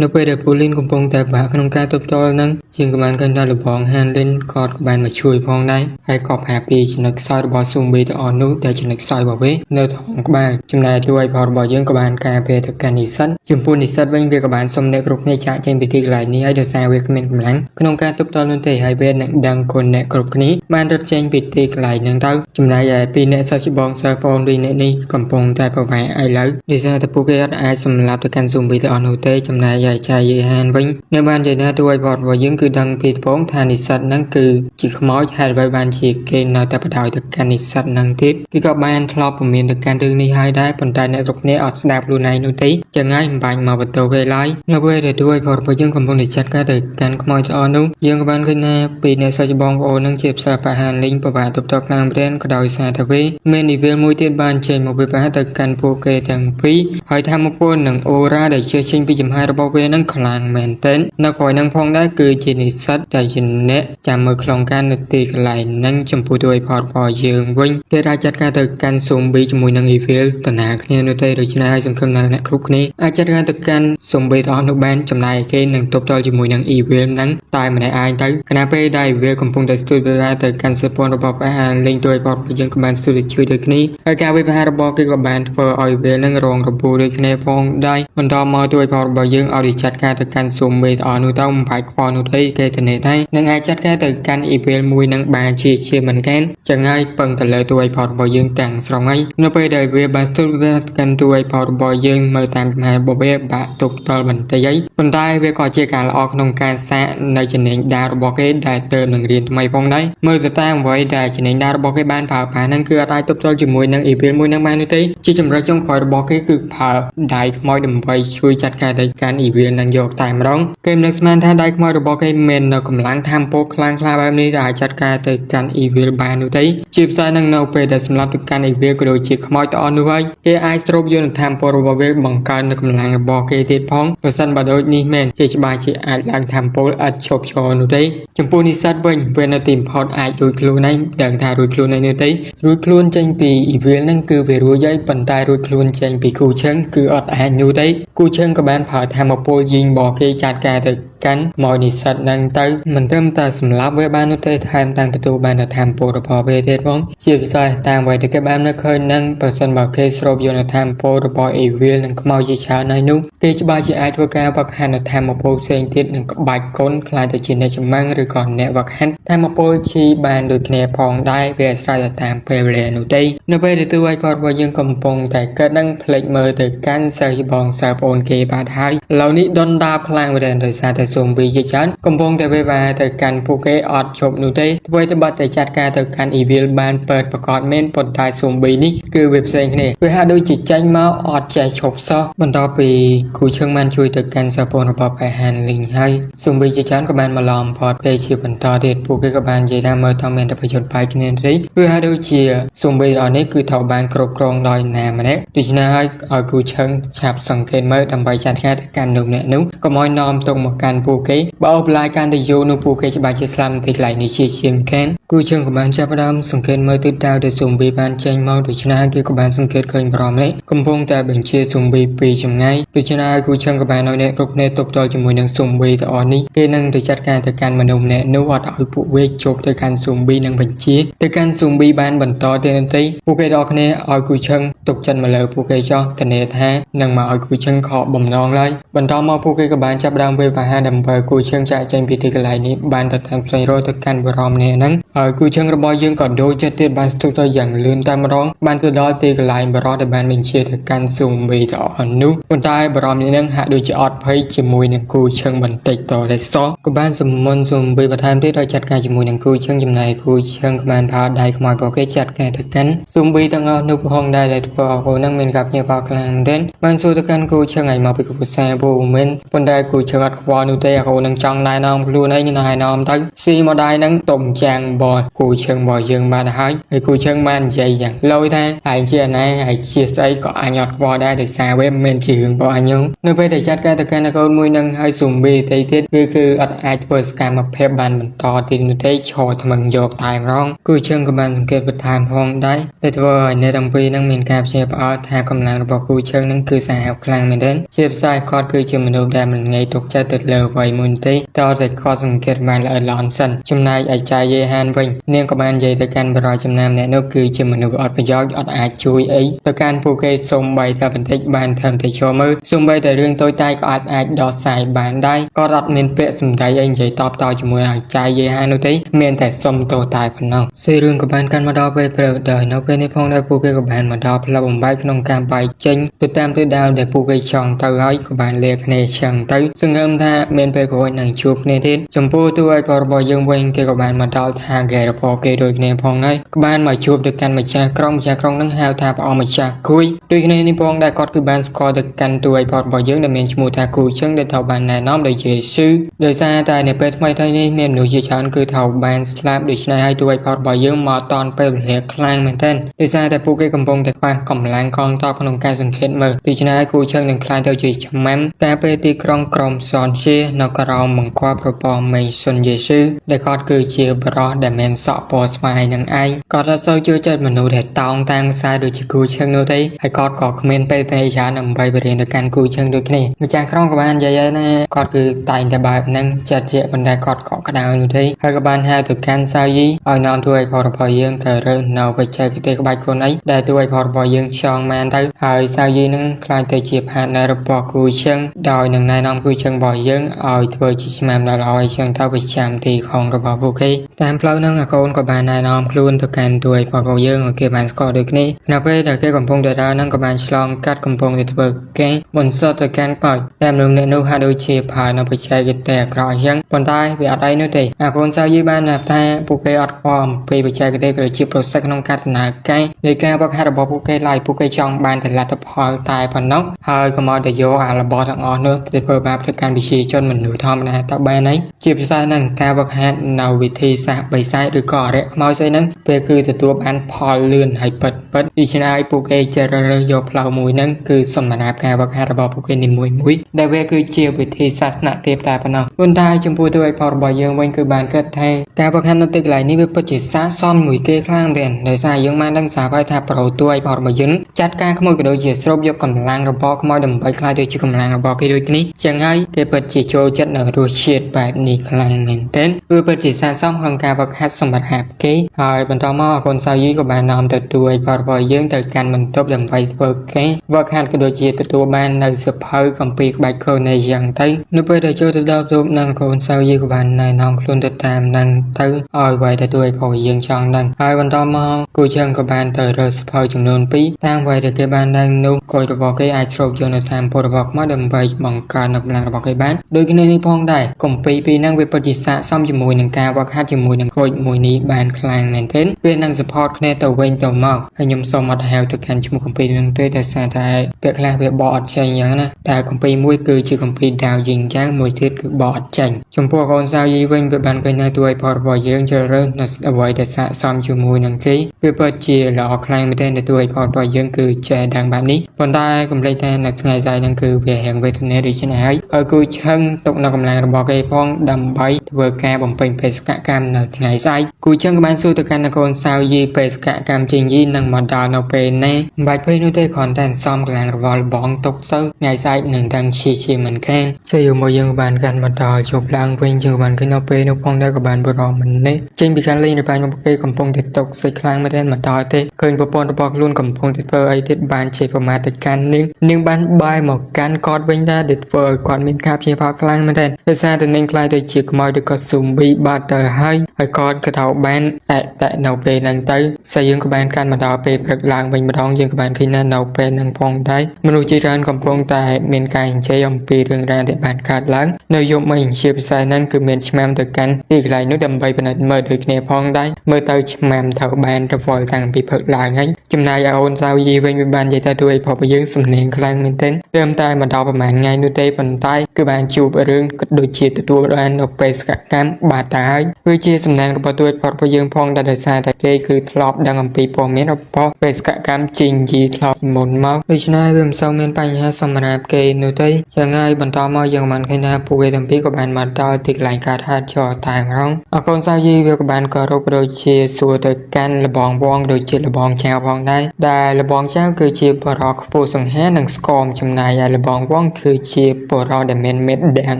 នៅពេលដែលពូលីនកំពុងតែបាក់ក្នុងការទប់ទល់នឹងជាងក៏បានឃើញថាលបងហានលីនក៏បានមកជួយផងដែរហើយក៏ប្រាប់ពីចំណុចខ្សោយរបស់ស៊ុំប៊ីទាំងអស់នោះដែលចំណុចខ្សោយរបស់វានៅក្នុងក្បាលចំណែកតួឯកផលរបស់យើងក៏បានការពារទៅកាន់និស្សិតចំពោះនិស្សិតវិញវាក៏បានសុំអ្នកគ្រប់គ្នាចាក់ចេញពីទីកន្លែងនេះហើយដោយសារវាគ្មានកម្លាំងក្នុងការទប់ទល់នោះទេហើយវានឹងដឹងគុណអ្នកគ្រប់គ្នាបានរត់ចេញពីទីកន្លែងហ្នឹងទៅចំណែកឯពីអ្នកសាច់ច្បងសិស្សបង2នាក់នេះកំពុងតែប្រវែងឥឡូវដោយសារតែពួកគេអាចសម្លាប់ទៅកាន់ស៊ុំប៊ីទាំងអស់នោះទេចំណែកចាយាយហានវិញនៅបាននិយាយថាតួឯកផលរបស់យើងគឺដឹងពីដំបូងថានិស្សិតហ្នឹងគឺជាខ្មោចហេតុអ្វីបានជាគេនៅតែបដ ដោយទៅកាន់និស្សិតនឹងទៀតគឺក៏បានធ្លាប់ពមៀនទៅកាន់រឿងនេះហើយដែរប៉ុន្តែអ្នកគ្រប់គ្នាអត់ស្ដាប់ខ្លួនឯងនោះទេចឹងហើយមិនបាច់មកបន្ទោសគេឡើយនៅពេលដែលទួយផលរបស់យើងកំពុងតែចាត់ការទៅកាន់ខ្មោចល្អនោះយើងក៏បានឃើញថាពីអ្នកសាច់បងប្អូននឹងជាផ្សារបហាលីងប្របាទប់តខ្លាំងព្រានក៏ដោយសារតែវាមាននីវេលមួយទៀតបានចេញមកវិបាទៅកាន់ពួកគេទាំងពីរហើយធម្មពលនិងអូរ៉ាដែលជឿចេញពីចំហាយរបស់វានឹងខ្លាំងមែនទែននៅក្រោយនឹងផងដែរគឺជានិស្សិតដែលជាអ្នកចាំមើលខ្លងការនៅទីកន្លែងនឹងចំពោះទួយផលរបស់យើងវិញគេអាចចាត់ការទៅកាន់ស៊ុំប៊ីជាមួយនឹងអ៊ីវេលតណាគ្នានោះទេដូច្នេះហើយសង្ឃឹមថាអ្នកគ្រប់គ្នាអាចចាត់ការទៅកាន់ស៊ុំប៊ីទាំងអស់នោះបានចំណែកគេនឹងទប់ទល់ជាមួយនឹងអ៊ីវេលនឹងតែម្នាក់ឯងទៅខណៈពេលដែលអ៊ីវេលកំពុងតែស្ទួយវិបាទៅកាន់សិទ្ធិរបស់បហាលេងទួយផលរបស់យើងក៏បានស្ទួយជួយដូចគ្នាហើយការវិបារបស់គេក៏បានធ្វើឲ្យអ៊ីវេលនឹងរងរបួសដូចគ្នាផងដែរបន្តមកទួយផលរបស់យើងឲ្យចាត់ការទៅកាន់ស៊ុំប៊ីទាំងអស់នោះទៅមិនបាច់ខ្វល់នោះទេគេធានាថានឹងអាចចាត់ការទៅកាន់អ៊ីវេលមួយនឹងបានជាមិនកានចឹងហើយពឹងទៅលើទួយផលរបស់យើងទាំងស្រុងហើយនៅពេលដែលវាបានស្ទួយវិបាកាន់ទួយផលរបស់យើងមើលតាមចំហាយរបស់វាបាក់ទប់ទល់បន្តិចហើយប៉ុន្តែវាក៏ជាការល្អក្នុងការសាកនៅចំណេញដារបស់គេដែលទៅនឹងរៀនថ្មីផងដែរមើលទៅតាមអ្វីដែលចំណេញដារបស់គេបានប្រើប្រាស់ហ្នឹងគឺអត់អាចទប់ទល់ជាមួយនឹងអ៊ីវេលមួយនឹងបាននោះទេជាចម្រើសចុងក្រោយរបស់គេគឺប្រើដៃខ្មោចដើម្បីជួយចាត់ការទៅកាន់អ៊ីវេលនឹងយកតែម្ដងគេមិននឹកស្មានថាដៃខ្មោចរបស់គេមាននៅកម្លាំងធម៌ពលខ្លាំងក្លាបែបនេះដែលអាចចាត់ការទៅកាន់អ៊ីវេលបាននោះទេជាផ្សាយនឹងនៅពេលដែលសម្រាប់ទៅកាន់អ៊ីវេលក៏ដូចជាខ្មោចទាំងអស់នោះហើយគេអាចស្រូបយកធម៌ពលរបស់វាបង្កើននៅកម្លាំងរបស់គេទៀតផងបើសិនបើដូចនេះមែនគេច្បាស់ជាអាចឡើងធម៌ពលឥតឈប់ឈរនោះទេចំពោះនិស្សិតវិញវានៅទីបំផុតអាចរួចខ្លួនឯងដឹងថារួចខ្លួនឯងនោះទេរួចខ្លួនចេញពីអ៊ីវេលហ្នឹងគឺវារួចហើយប៉ុន្តែរួចខ្លួនចេញពីគូឈឹងគឺអត់អាចនោះទេគូឈឹងក៏បានប្រើធម៌ពលយីងរបស់គេចាត់ការទៅ កាន់ខ្មោចនិស្សិតនឹងទៅមិនត្រឹមតែសម្លាប់វាបាននោះទេថែមទាំងទទួលបាននូវធម៌ពលរបស់វាទៀតផងជាពិសេសតាមអ្វីដែលគេបាននឹកឃើញនឹងប្រសិនបើគេស្រូបយកនូវធម៌ពលរបស់ Evil និងខ្មោចជាច្រើនហើយនោះគេច្បាស់ជាអាចធ្វើការវឹកហាត់នូវធម៌ពលផ្សេងទៀតនឹងក្បាច់គុណខ្លាចទៅជាអ្នកចម្បាំងឬក៏អ្នកវឹកហាត់ធម៌ពលជីបានដូចគ្នាផងដែរវាអាស្រ័យទៅតាមពេលវេលានោះទេនៅពេលដែលទួយផលរបស់យើងកំពុងតែកើតនឹងផ្លេចមើលទៅកាន់សិស្សបងសិស្សប្អូនគេបាត់ហើយឥឡូវនេះដុនដាបខ្លាំងមែនដោយសារតែស៊ុំប៊ីជាច្រើនកំពុងតែវាបានទៅកាន់ពួកគេអត់ជប់នោះទេធ្វើទៅបាត់តែចាត់ការទៅកាន់ Evil បានเปิดប្រកាសមែនប៉ុន្តែស៊ុំប៊ីនេះគឺវាផ្សេងគ្នាវាហាក់ដូចជាចាញ់មកអត់ចេះឈប់សោះបន្ទាប់ពីគូឈឹងបានជួយទៅកាន់សិស្សប្អូនរបស់បែហានលីងហើយស៊ុំប៊ីជាច្រើនក៏បានមកឡំផតគេជាបន្តទៀតពួកគេក៏បាននិយាយថាមើលទៅមានតែប្រយុទ្ធបាយគ្នាទេវាហាក់ដូចជាស៊ុំប៊ីដល់នេះគឺត្រូវបានគ្រប់គ្រងដោយណាម្នាក់ដូច្នេះហើយឲ្យគូឈឹងឆាប់សង្កេតមើលដើម្បីចាត់ការទៅកាន់នោះអ្នកនោះកុំឲ្យនាំទុកមកកាន់ពួកគេបើអូបឡាយកាន់តែយូរនោះពួកគេច្បាស់ជាស្លាប់ទីកន្លែងនេះជាជាងខានគូឈឹងក៏បានចាប់ផ្ដើមសង្កេតមើលទិសដៅដែលស៊ុំប៊ីបានចេញមកដូច្នេះគេក៏បានសង្កេតឃើញប្រមនេះកំពុងតែបញ្ជាស៊ុំប៊ីពីចម្ងាយដូច្នេះគូឈឹងក៏បានឲ្យអ្នកគ្រប់គ្នាទប់ទល់ជាមួយនឹងស៊ុំប៊ីទាំងអស់នេះគេនឹងទៅចាត់ការទៅកាន់មនុស្សម្នាក់នោះអត់ឲ្យពួកវាជប់ទៅកាន់ស៊ុំប៊ីនិងបញ្ជាទៅកាន់ស៊ុំប៊ីបានបន្តទៀតទេពួកគេទាំងអស់គ្នាឲ្យគូឈឹងទុកចិត្តមកលើពួកគេចោះធានាថានឹងមកឲ្យគូឈឹងខកបំណងឡើយបន្តមកពួកគេក៏បានចាប់ផ្ដើមវាយប្រហារដើម្បីគូឈឹងចាក់ចេញពីទីកន្លែងនេះបានទៅតាមផ្សេងរយទៅកាន់បរមនេះហ្នឹងហើយគូឈឹងរបស់យើងក៏ដូចចិត្តទៀតបានស្ទុះទៅយ៉ាងលឿនតែម្ដងបានទៅដល់ទីកន្លែងបរោះដែលបានបញ្ជាទៅកាន់ស៊ុំប៊ីទាំងអស់នោះប៉ុន្តែបរមនេះហ្នឹងហាក់ដូចជាអត់ភ័យជាមួយនឹងគូឈឹងបន្តិចតតែសោះក៏បានសំមុនស៊ុំប៊ីបន្ថែមទៀតឲ្យចាត់ការជាមួយនឹងគូឈឹងចំណែកគូឈឹងក៏បានផាដៃខ្មោចពួកគេចាត់ការទៅកាន់ស៊ុំប៊ីទាំងអស់នោះផងដែរដែលធ្វើឲ្យពួកហ្នឹងមានការភ្ញាក់ផ្អើលខ្លាំងមែនទែនបានសួរទៅកាន់គូឈឹងឲ្យមកពីគូភាសាពួកមិនប៉ុន្តែគូឈឹងអត់ខ្វល់នោះទេគូនឹងចង់ណែនាំខ្លួនឯងណែនាំទៅស៊ីមកដៃហ្នឹងតុំចាំងបលគូឈឹងរបស់យើងបានហើយគូឈឹងបាននិយាយយ៉ាងលយថាឯងជាណែឯងជាស្អីក៏អញអត់ខ្វល់ដែរដោយសារវាមិនមែនជារឿងរបស់អញនោះនៅពេលដែលចាត់ការទៅកាន់កូនមួយនឹងហើយស៊ុំប៊ីទៀតគឺអត់អាចធ្វើសកម្មភាពបានបន្តទៀតនោះទេឈរថ្មឹងយកតែម្ដងគូឈឹងក៏បានសង្កេតបន្ថែមផងដែរដែលធ្វើឲ្យអ្នកទាំងពីរនឹងមានការភ្ញាក់ផ្អើលថាកម្លាំងរបស់គូឈឹងនឹងគឺសាហាវខ្លាំងមែនទែនជាផ្សាយគាត់គឺជាមនុស្សដែលមិនងាយទុកចិត្តទៅលើអ្វីមួយទេតើតែគាត់សង្កេតបានល្អិតល្អន់សិនចំណែកឯចាយយេហានវិញនាងក៏បាននិយាយទៅកាន់បរិយាចំណាំអ្នកនោះគឺជាមនុស្សអត់ប្រយោជន៍អត់អាចជួយអីទៅកាន់ពួកគេសូម្បីតែបន្តិចបានធ្វើតែចូលមើលសូម្បីតែរឿងតូចតាចក៏អាចដោះស្រាយបានដែរគាត់អត់មានពាក្យសម្ដីអីនិយាយតបតជាមួយនឹងចាយយេហាននោះទេមានតែសុំទោសតែប៉ុណ្ណោះសេរឿងក៏បានកាន់មកដល់ពេលព្រឹកដែរនៅពេលនេះផងដែរពួកគេក៏បានមកដល់ផ្លូវបំបែកក្នុងការបែកចេញទៅតាមទិសដៅដែលពួកគេចង់ទៅហើយក៏បានលាគ្នាឆ្លងទៅសង្ឃឹមថាមានពេលក្រោយនឹងជួបគ្នាទៀតចំពោះតួឯករបស់យើងវិញគេក៏បានមកដល់ថាហ្គេរបស់គេដូចគ្នាផងហើយក៏បានមកជួបទៅកាន់ម្ចាស់ក្រុងនឹងហៅថាព្រះអង្គម្ចាស់គួយដូចគ្នានេះផងដែរគាត់គឺបានស្គាល់ទៅកាន់តួឯករបស់យើងដែលមានឈ្មោះថាគូឈឹងដែលត្រូវបានណែនាំដោយយេស៊ូដោយសារតែនៅពេលថ្មីនេះមានមនុស្សជាច្រើនគឺត្រូវបានស្លាប់ដូច្នេះហើយតួឯករបស់យើងមកតន់ពេលវេលាខ្លាំងមែនទែនដោយសារតែពួកគេកំពុងតែខ្វះកម្លាំងកងទ័ពក្នុងការសង្កេតមើលដូច្នេះហើយគូឈឹងនឹងខ្លាចទៅជាឆ្មាំតែពេលទីក្រុងក្រុមសនជានៅក្រោមបង្គាប់របស់មេសុនយេស៊ូដែលគាត់គឺជាបរិសដែលមានសក់ពណ៌ស្វាយនឹងឯងគាត់អត់សូវជឿចិត្តមនុស្សដែលតោងតាំងខ្សែដូចជាគូឈឹងនោះទេហើយគាត់ក៏គ្មានពេលទេច្រើនដើម្បីបរៀនទៅកាន់គូឈឹងដូចគ្នាម្ចាស់ក្រុងក៏បាននិយាយណាគាត់គឺតែងតែបែបហ្នឹងចិត្តជាប៉ុន្តែគាត់ក៏ក្តៅនោះទេហើយក៏បានហៅទៅកាន់សាយីឲ្យនាំតួឯករបស់យើងទៅរើសនៅបច្ចេកទេសក្បាច់គុណអីដែលតួឯករបស់យើងចង់បានទៅហើយសាយីនឹងខ្លាចទៅជាផាតណែរបស់គូឈឹងដោយនឹងណែនាំគូឈឹងរបស់យើងឲ្យធ្វើជាឆ្មាំដល់ឲ្យចឹងទៅប្រចាំទីของរបស់ពួកគេតាមផ្លូវហ្នឹងអាកូនក៏បានណែនាំខ្លួនទៅកាន់តួឯករបស់យើងឲ្យគេបានស្គាល់ដូចគ្នានៅពេលដែលគេកំពុងតែដើរហ្នឹងក៏បានឆ្លងកាត់កំពុងតែធ្វើគេបន្សុទ្ធទៅកាន់ប៉ោចតែមនុស្សអ្នកនោះហាក់ដូចជាផានៅបច្ចេកទេសអាក្រក់អញ្ចឹងប៉ុន្តែវាអត់អីនោះទេអាកូនសាយីបានថាពួកគេអត់ខ្វល់អំពីបច្ចេកទេសក៏ជាប្រសិទ្ធក្នុងការដំណើរការនៃការវឹកហាត់របស់ពួកគេឡើយពួកគេចង់បានតែលទ្ធផលតែប៉ុណ្ណោះហើយក៏មកតែយកអារបស់ទាំងអស់នោះទៅធ្វើបាបទៅកាន់វិជាជនមនុស្សធម្មតាតើបានអីជាពិសេសហ្នឹងការវឹកហាត់នៅវិធីសាស្ត្របិសាចឬក៏អរិយខ្មោចស្អីហ្នឹងពេលគឺទទួលបានផលលឿនហើយពិតដូច្នេះហើយពួកគេជ្រើសរើសយកផ្លូវមួយហ្នឹងគឺសម្រាប់ការវឹកហាត់របស់ពួកគេនីមួយៗដែលវាគឺជាវិធីសាស្ត្រទេពតែប៉ុណ្ណោះប៉ុន្តែចំពោះតួឯករបស់យើងវិញគឺបានគិតថាការវឹកហាត់នៅទីកន្លែងនេះវាពិតជាស័ក្តិសមមួយគេខ្លាំងមែនដោយសារយើងបានដឹងស្រាប់ហើយថាប្រូតួឯករបស់យើងចាត់ការខ្មោចក៏ដូចជាស្រូបយកកម្លាំងរបស់ខ្មោចដើម្បីខ្លាយទៅជាកម្លាំងរបស់គេដូចគ្នាចឹងហើយគេពិតជា ចូលចិត្តនៅរសជាតិបែបនេះខ្លាំងមែនទែនវាពិតជាស័ក្តិសមក្នុងការវឹកហាត់សម្រាប់គេហើយបន្តមកអកូនសៅយីក៏បាននាំទៅទួយបរិបទយើងទៅកាន់បន្ទប់ដើម្បីធ្វើគេវឹកហាត់ក៏ដូចជាទទួលបាននៅសភៅកម្ពីក្បាច់ខូននៃយ៉ាងទៅនៅពេលដែលចូលទៅដល់បន្ទប់នឹងអកូនសៅយីក៏បានណែនាំខ្លួនទៅតាមនឹងទៅឲ្យវាយទៅទួយព្រោះយើងចង់ដឹងហើយបន្តមកគូជើងក៏បានទៅរើសភៅចំនួន2តាមវាយដែលគេបានដឹងនោះកុយរបស់គេអាចស្រូបយកនៅតាមពលរបស់ខ្មោចដើម្បីបង្កើនកម្លាំងរបស់គេបានដូចគ្នានេះផងដែរកម្ពីពីរហ្នឹងវាពិតជាស័ក្តិសមជាមួយនឹងការវឹកហាត់ជាមួយនឹងកុយមួយនេះបានខ្លាំងមែនទែនវានឹង support គ្នាទៅវិញទៅមកហើយខ្ញុំសូមអត់ហៅទៅកាន់ឈ្មោះកម្ពីនឹងទេតែសារតែពាក្យខ្លះវាបកអត់ចេញអញ្ចឹងណាតែកម្ពីមួយគឺជាកម្ពីដាវយីងយ៉ាងមួយទៀតគឺបកអត់ចេញចំពោះកូនសៅយីវិញវាបានឃើញនៅទួយផលរបស់យើងជ្រើសរើសនៅអ្វីដែលស័ក្តិសមជាមួយនឹងគេវាពិតជាល្អខ្លាំងមែនទែនដែលទួយផលរបស់យើងគឺចេះដឹងបែបនេះប៉ុន្តែកម្លេចថានៅថ្ងៃស្អែកហ្នឹងគឺវារៀងវេទនាដូច្នេះហើយគូឈឹងទុកនៅកម្លាំងរបស់គេផងដើម្បីធ្វើការបំពេញបេសកកម្មនៅថ្ងៃស្អែកគូឈឹងក៏បានសួរទៅកាន់កូនសៅយីបេសកកម្មជាងយីនឹងមកដល់នៅពេលណាមិនបាច់ភ័យនោះទេគ្រាន់តែសំកម្លាំងរបស់លបងទុកទៅថ្ងៃស្អែកនឹងដឹងជាមិនខានសេយមកយើងបានកាន់មកដល់ជប់ឡើងវិញយើងបានឃើញនៅពេលនោះផងដែរក៏បានបរំមិននេះចេញពីការលេងរបស់របស់គេកំពុងតែຕົកសេចខ្លាំងមែនទែនមកដល់ទេឃើញប្រព័ន្ធរបស់ខ្លួនកំពុងតែធ្វើអីទៀតបានជាប្រមាថទៅកាន់នាងបានបាយមកកាន់គាត់វិញដែរដែលធ្វើឲ្យគាត់មានការព្យាបាលខ្លាំងមែនទែនដោយសារតែនាងខ្លាយទៅជាខ្មោចឬក៏ស៊ូប៊ីបាត់ទៅហើយគាត់ក៏ត្រូវបានអតនៅពេលហ្នឹងទៅសេយើងក៏បានកាន់មកដល់ពេលព្រឹកឡើងវិញម្ដងយើងក៏បានឃើញនៅពេលហ្នឹងផងដែរមនុស្សជាច្រើនកំពុងតែមានការនិយាយអំពីរឿងរ៉ាវដែលបានកើតឡើងនៅយប់មិញជាពិសេសហ្នឹងគឺមានឆ្មាំទៅកាន់ទីកន្លែងនោះដើម្បីពិនិត្យមើលដូចគ្នាផងដែរមើលទៅឆ្មាំត្រូវបានរវល់តាំងពីព្រឹកឡើងហើយចំណែកអូនសៅយីវិញវាបាននិយាយទៅទួយព្រោះយើងសំនៀងខ្លាំងមែនទែនតែមកដល់ប្រហែលថ្ងៃនោះទេប៉ុន្តែគឺបានជួបរឿងក៏ដូចជាទទួលបាននៅបេសកកម្មបាត់ទៅហើយវាជាសំណាងរបស់ទួយរបស់យើងផងដែលដោយសារតែគេគឺធ្លាប់ដឹងអំពីព័ត៌មានរបស់បេសកកម្មជីងយីធ្លាប់មុនមកដូច្នេះវាមិនសូវមានបញ្ហាសម្រាប់គេនោះទេចឹងហើយបន្តមកយើងបានឃើញថាពួកវាទាំងពីរក៏បានមកដល់ទីកន្លែងកាត់ហាត់ចោលតែម្ដងអកូនសៅយីវាក៏បានគោរពដូចជាសួរទៅកាន់លបងវងដូចជាលបងចៅផងដែរដែលលបងចៅគឺជាបរិខ្ពស់សង្ហានិងស្គមចំណែកឯលបងវងគឺជាបរិដែលមានមេដដាំង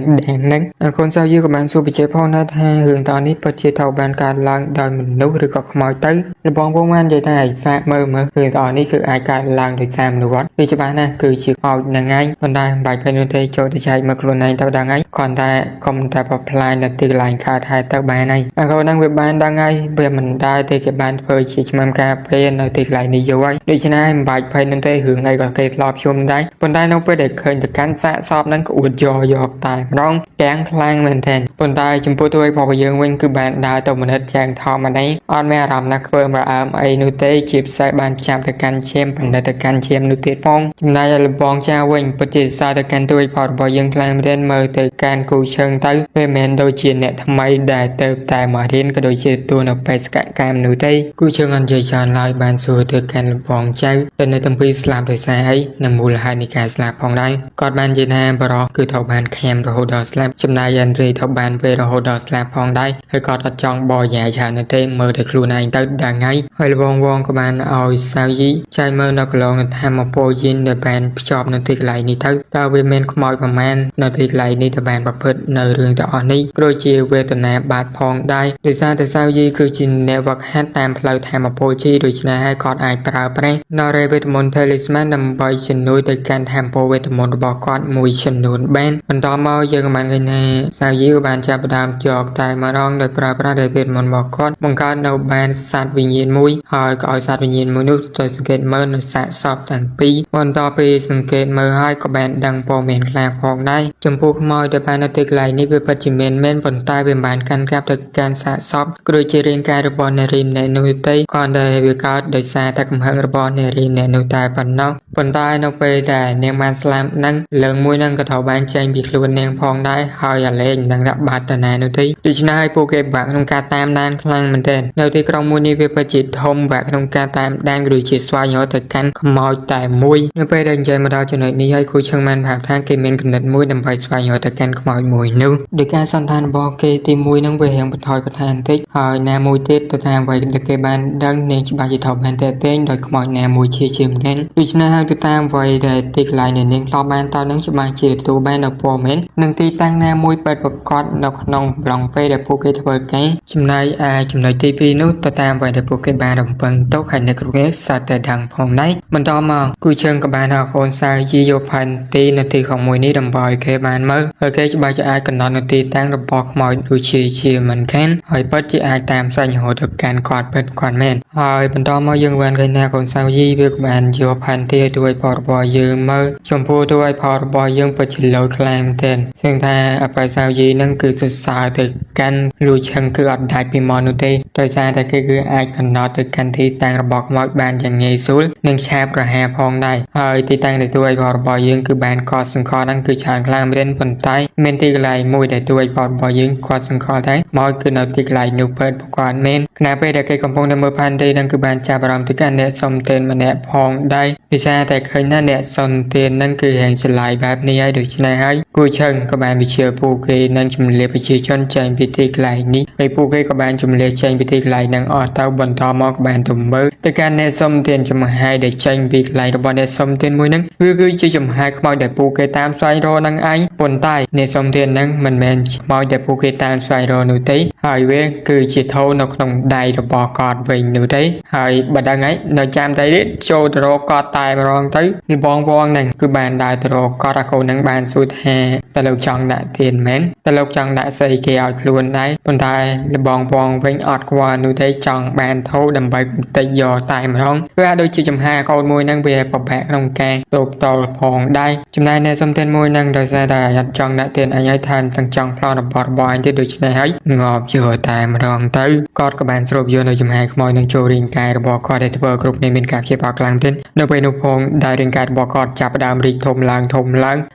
ហ្នឹងអកូនសៅយីក៏បានសួរបញ្ជាក់ផងដែរថារឿងតនេះពិតជាត្រូវបានកើតឡើងដោយមនុស្សឬក៏ខ្មោចទៅលបងវងបាននិយាយថាឯកសារមើលរឿងតនេះគឺអាចកើតឡើងដោយសារមនុស្សវាច្បាស់ណាស់គឺជាខ្មោចហ្នឹងឯងប៉ុន្តែមិនបាច់ភ័យនោះទេចូលទៅចែកមើលខ្លួនឯងទៅដឹងហើយគ្រាន់តែកុំតែប្រផ្លាញនៅទីកន្លែងកើតហេតុទៅបានហើយអកូនហ្នឹងវាបានដឹងហើយវាមិនដែរទេគេបានធ្វើជាឆ្មាំការពារនៅទីកន្លែងនេះយូរហើយដូច្នេះមិនបាច់ភ័យនោះទេរឿងអីក៏គេធ្លាប់ជុំដែរប៉ុន្តែនៅពេលដែលឃើញទៅកាន់សាកសពហ្នឹងក៏អួតយកតែម្ដងទាំងខ្លាំងមែនទែនប៉ុន្តែចំពោះទួយរបស់យើងវិញគឺបានដើរទៅមនិតយ៉ាងធម្មតាអត់មានអារម្មណ៍ណាខ្វើមរអើមអីនោះទេជាពិសេសបានចាប់ទៅកាន់ឈាមបណ្ឌិតទៅកាន់ឈាមនោះទៀតផងចំណែកឯលបងចៅវិញពិតជាសារទៅកាន់ទួយរបស់យើងខ្លាំងមែនទែនមើលទៅកាន់គូឈើងទៅវាមិនមែនដូចជាអ្នកថ្មីដែលទៅតែមករៀនក៏ដូចជាទួលនៅបេសកកម្មនោះទេគូឈើងអត់និយាយច្រើនឡើយបានសួរទៅកាន់លបងចៅទៅនៅទាំងពីរស្លាប់ដោយសារអីនិងមូលហេតុនៃការស្លាប់ផងដែរគាត់បាននិយាយថាបរោះគឺត្រូវបានខាំរហូតដល់ស្លាប់ចំណែកឯនរីត្រូវបានពេលរហូតដល់ស្លាប់ផងដែរហើយគាត់អត់ចង់បរិយាច្រើននោះទេមើលទៅខ្លួនឯងទៅដឹងហើយលបងវងក៏បានឲ្យសៅយីចែកមើលនៅកន្លងធម្មពលយិនដែលបានភ្ជាប់នៅទីកន្លែងនេះទៅតើវាមានខ្មោចប្រមាណនៅទីកន្លែងនេះដែលបានប្រព្រឹត្តនៅរឿងទាំងអស់នេះក៏ដូចជាវេទនាបាត់ផងដែរដោយសារតែសៅយីគឺជាអ្នកវឹកហាត់តាមផ្លូវធម្មពលជីដូច្នេះហើយគាត់អាចប្រើប្រាស់នៅរេវេទមន្ត Talisman ដើម្បីជំនួយទៅកាន់ធម្មពលវេទមន្តរបស់គាត់មួយចំនួនបានបន្តមកយើងក៏បានឃើញថាសៅយីបានចាប់ផ្ដើមយកតែម្ដងដោយប្រើប្រាស់រេវេទមន្តរបស់គាត់បង្កើតនៅបានសត្វវិញ្ញាណមួយហើយក៏ឲ្យសត្វវិញ្ញាណមួយនោះទៅសង្កេតមើលនៅសាកសពទាំងពីរបន្ទាប់ពីសង្កេតមើលហើយក៏បានដឹងព័ត៌មានខ្លះផងដែរចំពោះខ្មោចដែលបាននៅទីកន្លែងនេះវាពិតជាមានមែនប៉ុន្តែវាមិនបានកាន់កាប់ទៅកាន់សាកសពក៏ដូចជារាងកាយរបស់នារីម្នាក់នោះទេគ្រាន់តែវាកើតដោយសារតែកំហឹងរបស់នារីម្នាក់នោះតែប៉ុណ្ណោះប៉ុន្តែនៅពេលដែលនាងបានស្លាប់ហ្នឹងលើងមួយហ្នឹងក៏ត្រូវបានចេញពីខ្លួននាងផងដែរហើយអាលេងនឹងដាក់បាត់ទៅណានោះទេដូច្នេះហើយពួកគេបាក់ក្នុងការតាមដានខ្លាំងមែនទែននៅទីក្រុងមួយនេះវាពិតជាធំបាក់ក្នុងការតាមដានក៏ដូចជាស្វែងរកទៅកាន់ខ្មោចតែមួយនៅពេលដែលនិយាយមកដល់ចំណុចនេះហើយគូឈឹងបានប្រាប់ថាគេមានគំនិតមួយដើម្បីស្វែងរកទៅកាន់ខ្មោចមួយនោះដោយការសន្តានរបស់គេទី1ហ្នឹងវារៀងបន្ថយបន្ថែមបន្តិចហើយណាមួយទៀតទៅតាមអ្វីដែលគេបានដឹងនាងច្បាស់ជាត្រូវបានតែងដោយខ្មោចណាមួយជាមែនដូច្នេះហើយ ទៅតាមអ្វីដែលទីកន្លែងនាងធ្លាប់បានតនឹងច្បាស់ជាទទួលបាននូវព័ត៌មាននិងទីតាំងណាមួយពិតប្រាកដនៅក្នុងប្លង់ពេលដែលពួកគេធ្វើការចំណែកឯចំណុចទី2នោះទៅតាមអ្វីដែលពួកគេបានរំពឹងទុកហើយអ្នកគ្រប់គ្នាសត្វតែដឹងផងដែរបន្តមកគូជើងក៏បានហៅកូនសៅយីយកផែនទីនៅទីខាងមួយនេះដើម្បីឲ្យគេបានមើលហើយគេច្បាស់ជាអាចកំណត់នៅទីតាំងរបស់ខ្មោចដូចជាមិនខានហើយពិតជាអាចតាមសាច់រហូតទៅកាន់គាត់ពិតគាត់មែនហើយបន្តមកយើងបានឃើញថាកូនសៅយីវាក៏បានយកផែនទីទៅឲ្យផលរបស់យើងមើលចំពោះទៅឲ្យផលរបស់យើងពិតជាលោតខ្លាំងមែនซึ่งថាអបិសៅយីនឹងគឺសរសើរទៅកាន់លួចឆឹងគឺអត់ដាច់ពីមកនោះទេដោយសារតែគេគឺអាចកំណត់ទៅកាន់ទីតាំងរបស់ខ្មោចបានយ៉ាងងាយស្រួលនិងឆាប់រហ័សផងដែរហើយទីតាំងដែលជួយឲ្យផលរបស់យើងគឺបានកត់សង្កត់ហ្នឹងគឺច្រើនខ្លាំងមែនប៉ុន្តែមានទីកន្លែងមួយដែលជួយឲ្យផលរបស់យើងគាត់សង្កត់ដែរមកគឺនៅទីកន្លែងនោះពិតប្រកបមែនខណៈពេលដែលគេកំពុងតែមើលផែនទីហ្នឹងគឺបានចាប់អារម្មណ៍ទៅកាន់អ្នកសុំទានម្នាក់ផងដែរដោយសារតែឃើញថាអ្នកសុំទានហ្នឹងគឺរៀងឆ្លាយបែបនេះហើយដូច្នេះហើយគូឈឹងក៏បានវិជាពួកគេនឹងជំនះប្រជាជនចេញពីទីកន្លែងនេះហើយពួកគេក៏បានជំនះចេញពីទីកន្លែងហ្នឹងអស់ទៅបន្តមកក៏បានទៅមើលទៅកាន់អ្នកសុំទានចំហាយដែលចេញពីកន្លែងរបស់អ្នកសុំទានមួយហ្នឹងវាគឺជាចំហាយខ្មោចដែលពួកគេតាមស្វែងរកនឹងឯងប៉ុន្តែអ្នកសុំទានហ្នឹងមិនមែនខ្មោចដែលពួកគេតាមស្វែងរកនោះទេហើយវាគឺជាធូរនៅក្នុងដៃរបស់គាត់វិញនោះទេហើយបើដឹងហើយនៅចាំតែទៀតចូលទៅរកគាត់តែម្ដងទៅលបងវងហ្នឹងគឺបានដើរទៅរកគាត់អាកូនហ្នឹងបានសួរថាតើលោកចង់ដាក់ទានមែនតើលោកចង់ដាក់ស្អីគេឲ្យខ្លួនដែរប៉ុន្តែលបងវងវិញអត់ខ្វល់នោះទេចង់បានធូរដើម្បីបន្តិចយកតែម្ដងវាដូចជាចំហាកូនមួយហ្នឹងវាពិបាកក្នុងការតបតល់ផងដែរចំណែកអ្នកសុំទានមួយហ្នឹងដោយសារតែអត់ចង់ដាក់ទានអញឲ្យថែមទាំងចង់ផ្លោតរបស់អញទៀតដូច្នេះហើយងាប់យកតែម្ដងទៅគាត់ក៏បានស្រូបយកនៅចំហាខ្មោចនឹងចូលរាងកាយរបស់គាត់ដែលធ្វើគ្រប់គ្នាមានការខ្ជិលខ្លាំងទៀតនៅពេលនោះផងដែលរាងកាយរបស់គាត់ចាប់ផ្ដើមរីកធំឡើង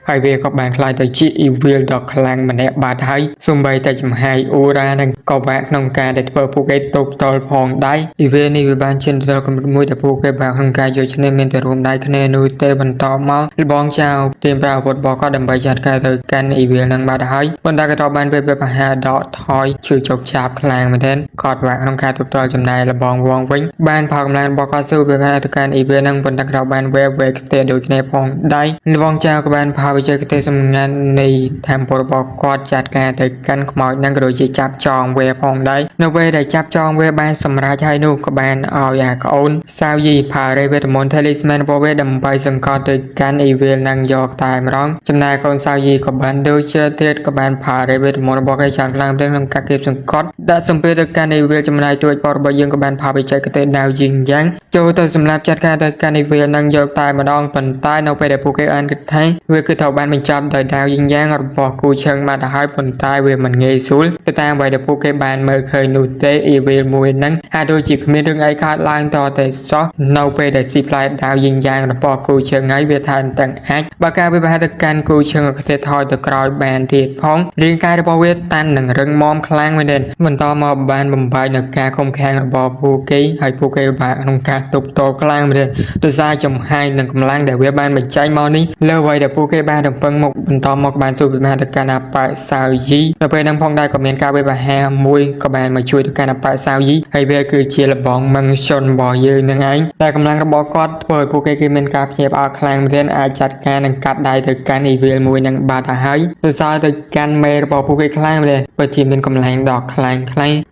ហើយវាក៏បានខ្លាយទៅជា evil ដ៏ខ្លាំងម្នាក់បាត់ហើយសូម្បីតែចំហាយអូរ៉ានឹងក៏បាក់ក្នុងការដែលធ្វើពួកគេតបតល់ផងដែរ evil នេះវាបានឈានទៅកម្រិតមួយដែលពួកគេបាក់ក្នុងការយកឈ្នះមានតែរួមដៃគ្នានោះទេបន្តមកលបងចៅទាមប្រាអាវុធរបស់គាត់ដើម្បីចាត់ការទៅកាន់ evil នឹងបាត់ហើយប៉ុន្តែក៏ត្រូវបានវាប្រហារដកថយជួយជោគចាប់ខ្លាំងមែនទែនគាត់បាក់ក្នុងការតបតល់ចំណាយលបងវងវិញបានផោកម្លាំងរបស់គាត់ស៊ូប្រហារទៅកាន់ evil នឹងប៉ុន្តែក៏បានវេខ្ទេដូចគ្នាផងដែរលបងចៅក៏បានផោវិជ័យខ្ទេសម្ងាត់នៃធម្មពលរបស់គាត់ចាត់ការទៅកាន់ខ្មោចនឹងក៏ដូចជាចាប់ចងវេផងដែរនៅពេលដែលចាប់ចងវេបានសម្រេចហើយនោះក៏បានឲ្យអាក្អូនសាវយីផារេវេទមន្ត talisman របស់វាដើម្បីសង្កត់ទៅកាន់ evil នឹងយកតែម្ដងចំណែកកូនសាវយីក៏បានដូចជាទៀតក៏បានផារេវេទមន្តរបស់គេចាំងខ្លាំងទៅក្នុងការគៀបសង្កត់ដាក់សម្ពាធទៅកាន់ evil ចំណែកជួយបរិបទយើងក៏បានផាវិជ័យខ្ទេដាវយីងយ៉ាងចូលទៅសម្រាប់ចាត់ការទៅកាន់ evil នឹងយកតែម្ដងប៉ុន្តែនៅពេលដែលពួកគេអានគិតថាវាគឺត្រូវបានបញ្ចប់ដោយដាវយីងយ៉ាងរបស់គូឈឹងមកទៅហើយប៉ុន្តែវាមិនងាយស្រួលទៅតាមអ្វីដែលពួកគេបានមើលឃើញនោះទេ evil មួយហ្នឹងហាក់ដូចជាគ្មានរឿងអីកើតឡើងតតែសោះនៅពេលដែលស៊ីផ្លែដាវយីងយ៉ាងរបស់គូឈឹងហើយវាថាទាំងអាចបើការវាប្រហែលទៅកាន់គូឈឹងខ្ទេថយទៅក្រោយបានទៀតផងរាងកាយរបស់វាតាន់នឹងរឹងមាំខ្លាំងមែនទេបន្តមកបានបំបែកនៅការខំខាំងរបស់ពួកគេហើយពួកគេបាក់ក្នុងការទប់ទល់ខ្លាំងមែនទេដោយសារចំហាយនឹងកម្លាំងដែលវាបានបញ្ចេញមកនេះលើអ្វីដែលពួកគេបានរំពឹងមកបន្តមកបានជួយវិមាទៅកាន់អបិសាវយីនៅពេលហ្នឹងផងដែរក៏មានការវាបហាមួយក៏បានមកជួយទៅកាន់អបិសាវយីហើយវាគឺជាលបងមង្សុនរបស់យើងនឹងឯងតែកម្លាំងរបស់គាត់ធ្វើឲ្យពួកគេគឺមានការភ្ញាក់ផ្អើលខ្លាំងមែនអាចចាត់ការនិងកាត់ដៃទៅកាន់ evil មួយនឹងបាត់ទៅហើយដោយសារទៅកាន់មេរបស់ពួកគេខ្លាំងមែនពិតជាមានកម្លាំងដ៏ខ្លាំង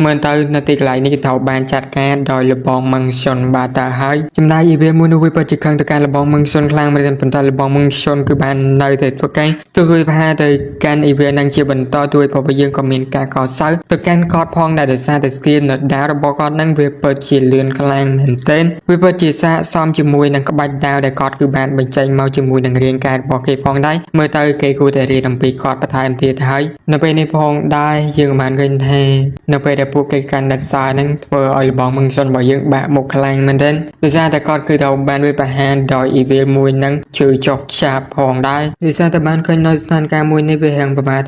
មើលទៅនៅទីកន្លែងនេះត្រូវបានចាត់ការដោយលបងមង្សុនបាត់ទៅហើយចំណែក evil មួយនោះវាពិតជាខឹងទៅកាន់លបងមង្សុនខ្លាំងមែនប៉ុន្តែលបងមង្សុនគឺបាននៅតែធ្វើការទោះវាប្រហារទៅកាន់ evil នឹងជាបន្តជួយព្រោះយើងក៏មានការកោតសៅទៅកាន់គាត់ផងដែរដោយសារតែស្ទីលនៅដាវរបស់គាត់នឹងវាពិតជាលឿនខ្លាំងមែនទែនវាពិតជាស័ក្តិសមជាមួយនឹងក្បាច់ដាវដែលគាត់គឺបានបញ្ចេញមកជាមួយនឹងរាងកាយរបស់គេផងដែរមើលទៅគេគួរតែរៀនអំពីគាត់បន្ថែមទៀតហើយនៅពេលនេះផងដែរយើងបានឃើញថានៅពេលដែលពួកគេកាន់ដាច់សើនឹងធ្វើឲ្យលបងមង្សុនរបស់យើងបាក់មុខខ្លាំងមែនទែនដោយសារតែគាត់គឺត្រូវបានវាប្រហារដោយ evil មួយនឹងជឿចុកឆាប់ផងដែរដោយសារតែបានឃើញនៅស្ថានភាពមួយនេះវាហាងពិបាក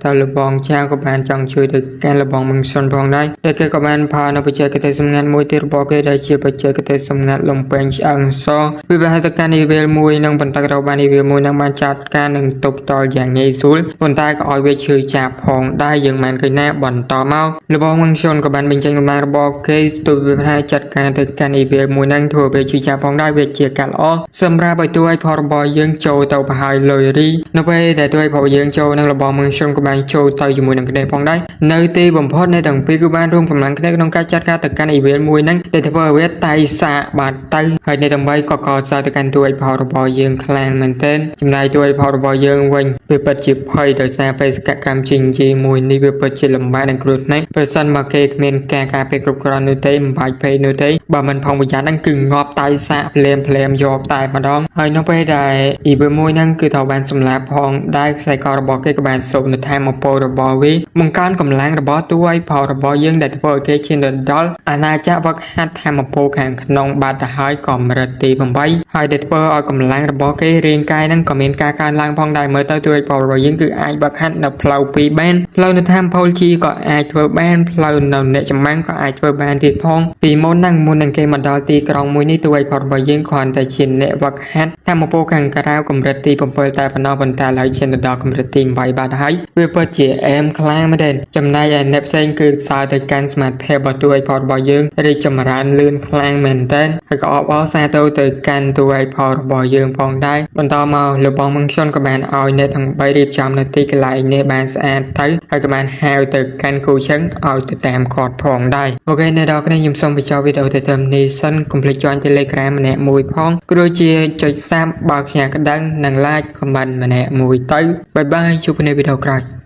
ទៅលបងចៅក៏បានចង់ជួយទៅកាន់លបងមង្សុនផងដែរតែគេក៏បានផានៅបច្ចេកទេសសម្ងាត់មួយទៀតរបស់គេដែលជាបច្ចេកទេសសម្ងាត់លំពេងឆ្អឹងសវាប្រហែលទៅកាន់ evil មួយនឹងបន្តទៅបាន evil មួយនឹងបានចាត់ការនឹងទប់តល់យ៉ាងងាយស្រួលប៉ុន្តែក៏ឲ្យវាឈឺចាប់ផងដែរយើងបានឃើញណាបន្តមកលបងមង្សុនក៏បានបញ្ចេញកម្លាំងរបស់គេស្ទុយវាប្រហែលចាត់ការទៅកាន់ evil មួយនឹងធ្វើវាឈឺចាប់ផងដែរវាជាការ ការល្អសម្រាប់ឲ្យទួយផលរបស់យើងចូលទៅប្រហើយលុយរីនៅពេលដែលទួយផលយើងចូលនឹងរបស់មធ្យមក៏បានចូលទៅជាមួយនឹងគ្នាផងដែរនៅទីបំផុតនៃទាំងពីរគឺបានរួមកម្លាំងគ្នាក្នុងការចាត់ការទៅកាន់អ៊ីវេលមួយហ្នឹងដែលធ្វើឲ្យវាតៃសាបាត់ទៅហើយនៅទាំង3ក៏កសាទៅកាន់ទួយផលរបស់យើងខ្លាំងមែនទែនចំណែកទួយផលរបស់យើងវិញវាពិតជាភ័យដោយសារបេសកកម្មជីងជីមួយនេះវាពិតជាលំបាកនិងគ្រោះថ្នាក់ប្រសិនបើគេគ្មានការការពារគ្រប់គ្រាន់នោះទេមិនបាច់ភ័យនោះទេបើមិនផងប្រយ័ត្នហ្នឹងគឺងាប់តៃសាភ្លាមយកតែម្ដងហើយនៅពេលដែលអ៊ីវេលមួយហ្នឹងគឺត្រូវបានសម្លាប់ផងដែរខ្សែករបស់គេក៏បានសូបនៅធម្មពលរបស់វាបង្កើនកម្លាំងរបស់ទួយផលរបស់យើងដែលធ្វើឲ្យគេឈានទៅដល់អាណាចក្រវឹកហាត់ធម្មពលខាងក្នុងបាត់ទៅហើយកម្រិតទី8ហើយដែលធ្វើឲ្យកម្លាំងរបស់គេរាងកាយហ្នឹងក៏មានការកើនឡើងផងដែរមើលទៅទួយផលរបស់យើងគឺអាចវឹកហាត់នៅផ្លូវ2បានផ្លូវនៅធម្មពលជីក៏អាចធ្វើបានផ្លូវនៅអ្នកចម្បាំងក៏អាចធ្វើបានទៀតផងពីមុននឹងគេមកដល់ទីក្រុងមួយនេះទួយផលរបស់យើងគ្រាន់តែជាអ្នកវឹកហាត់ធម្មពលខាងក្រៅកម្រិតទី7តែប៉ុណ្ណោះប៉ុន្តែឡើយឈានទៅដល់កម្រិតទី8បាត់ហើយវាពិតជាអែមខ្លាំងមែនទេចំណែកឯអ្នកផ្សេងគឺសើទៅកាន់សមត្ថភាពរបស់ទួយផលរបស់យើងរីកចម្រើនលឿនខ្លាំងមែនទែនហើយក៏អបអរសាទរទៅកាន់ទួយផលរបស់យើងផងដែរបន្តមកលោកបងមង្ឃុនក៏បានឲ្យអ្នកទាំង3រៀបចំនៅទីកន្លែងនេះបានស្អាតទៅហើយក៏បានហៅទៅកាន់គូឈឹងឲ្យទៅតាមគាត់ផងដែរអូខេអ្នកនរគ្នាខ្ញុំសូមបញ្ចប់វីដេអូទៅតាមនេះសិនកុំភ្លេច join Telegram ម្នាក់មួយផងគ្រូជាចុច Sub បើកផ្សាយក្តឹងនិង Like comment ម្នាក់មួយទៅបាយបាយជួបគ្នាវីដេអូក្រោយ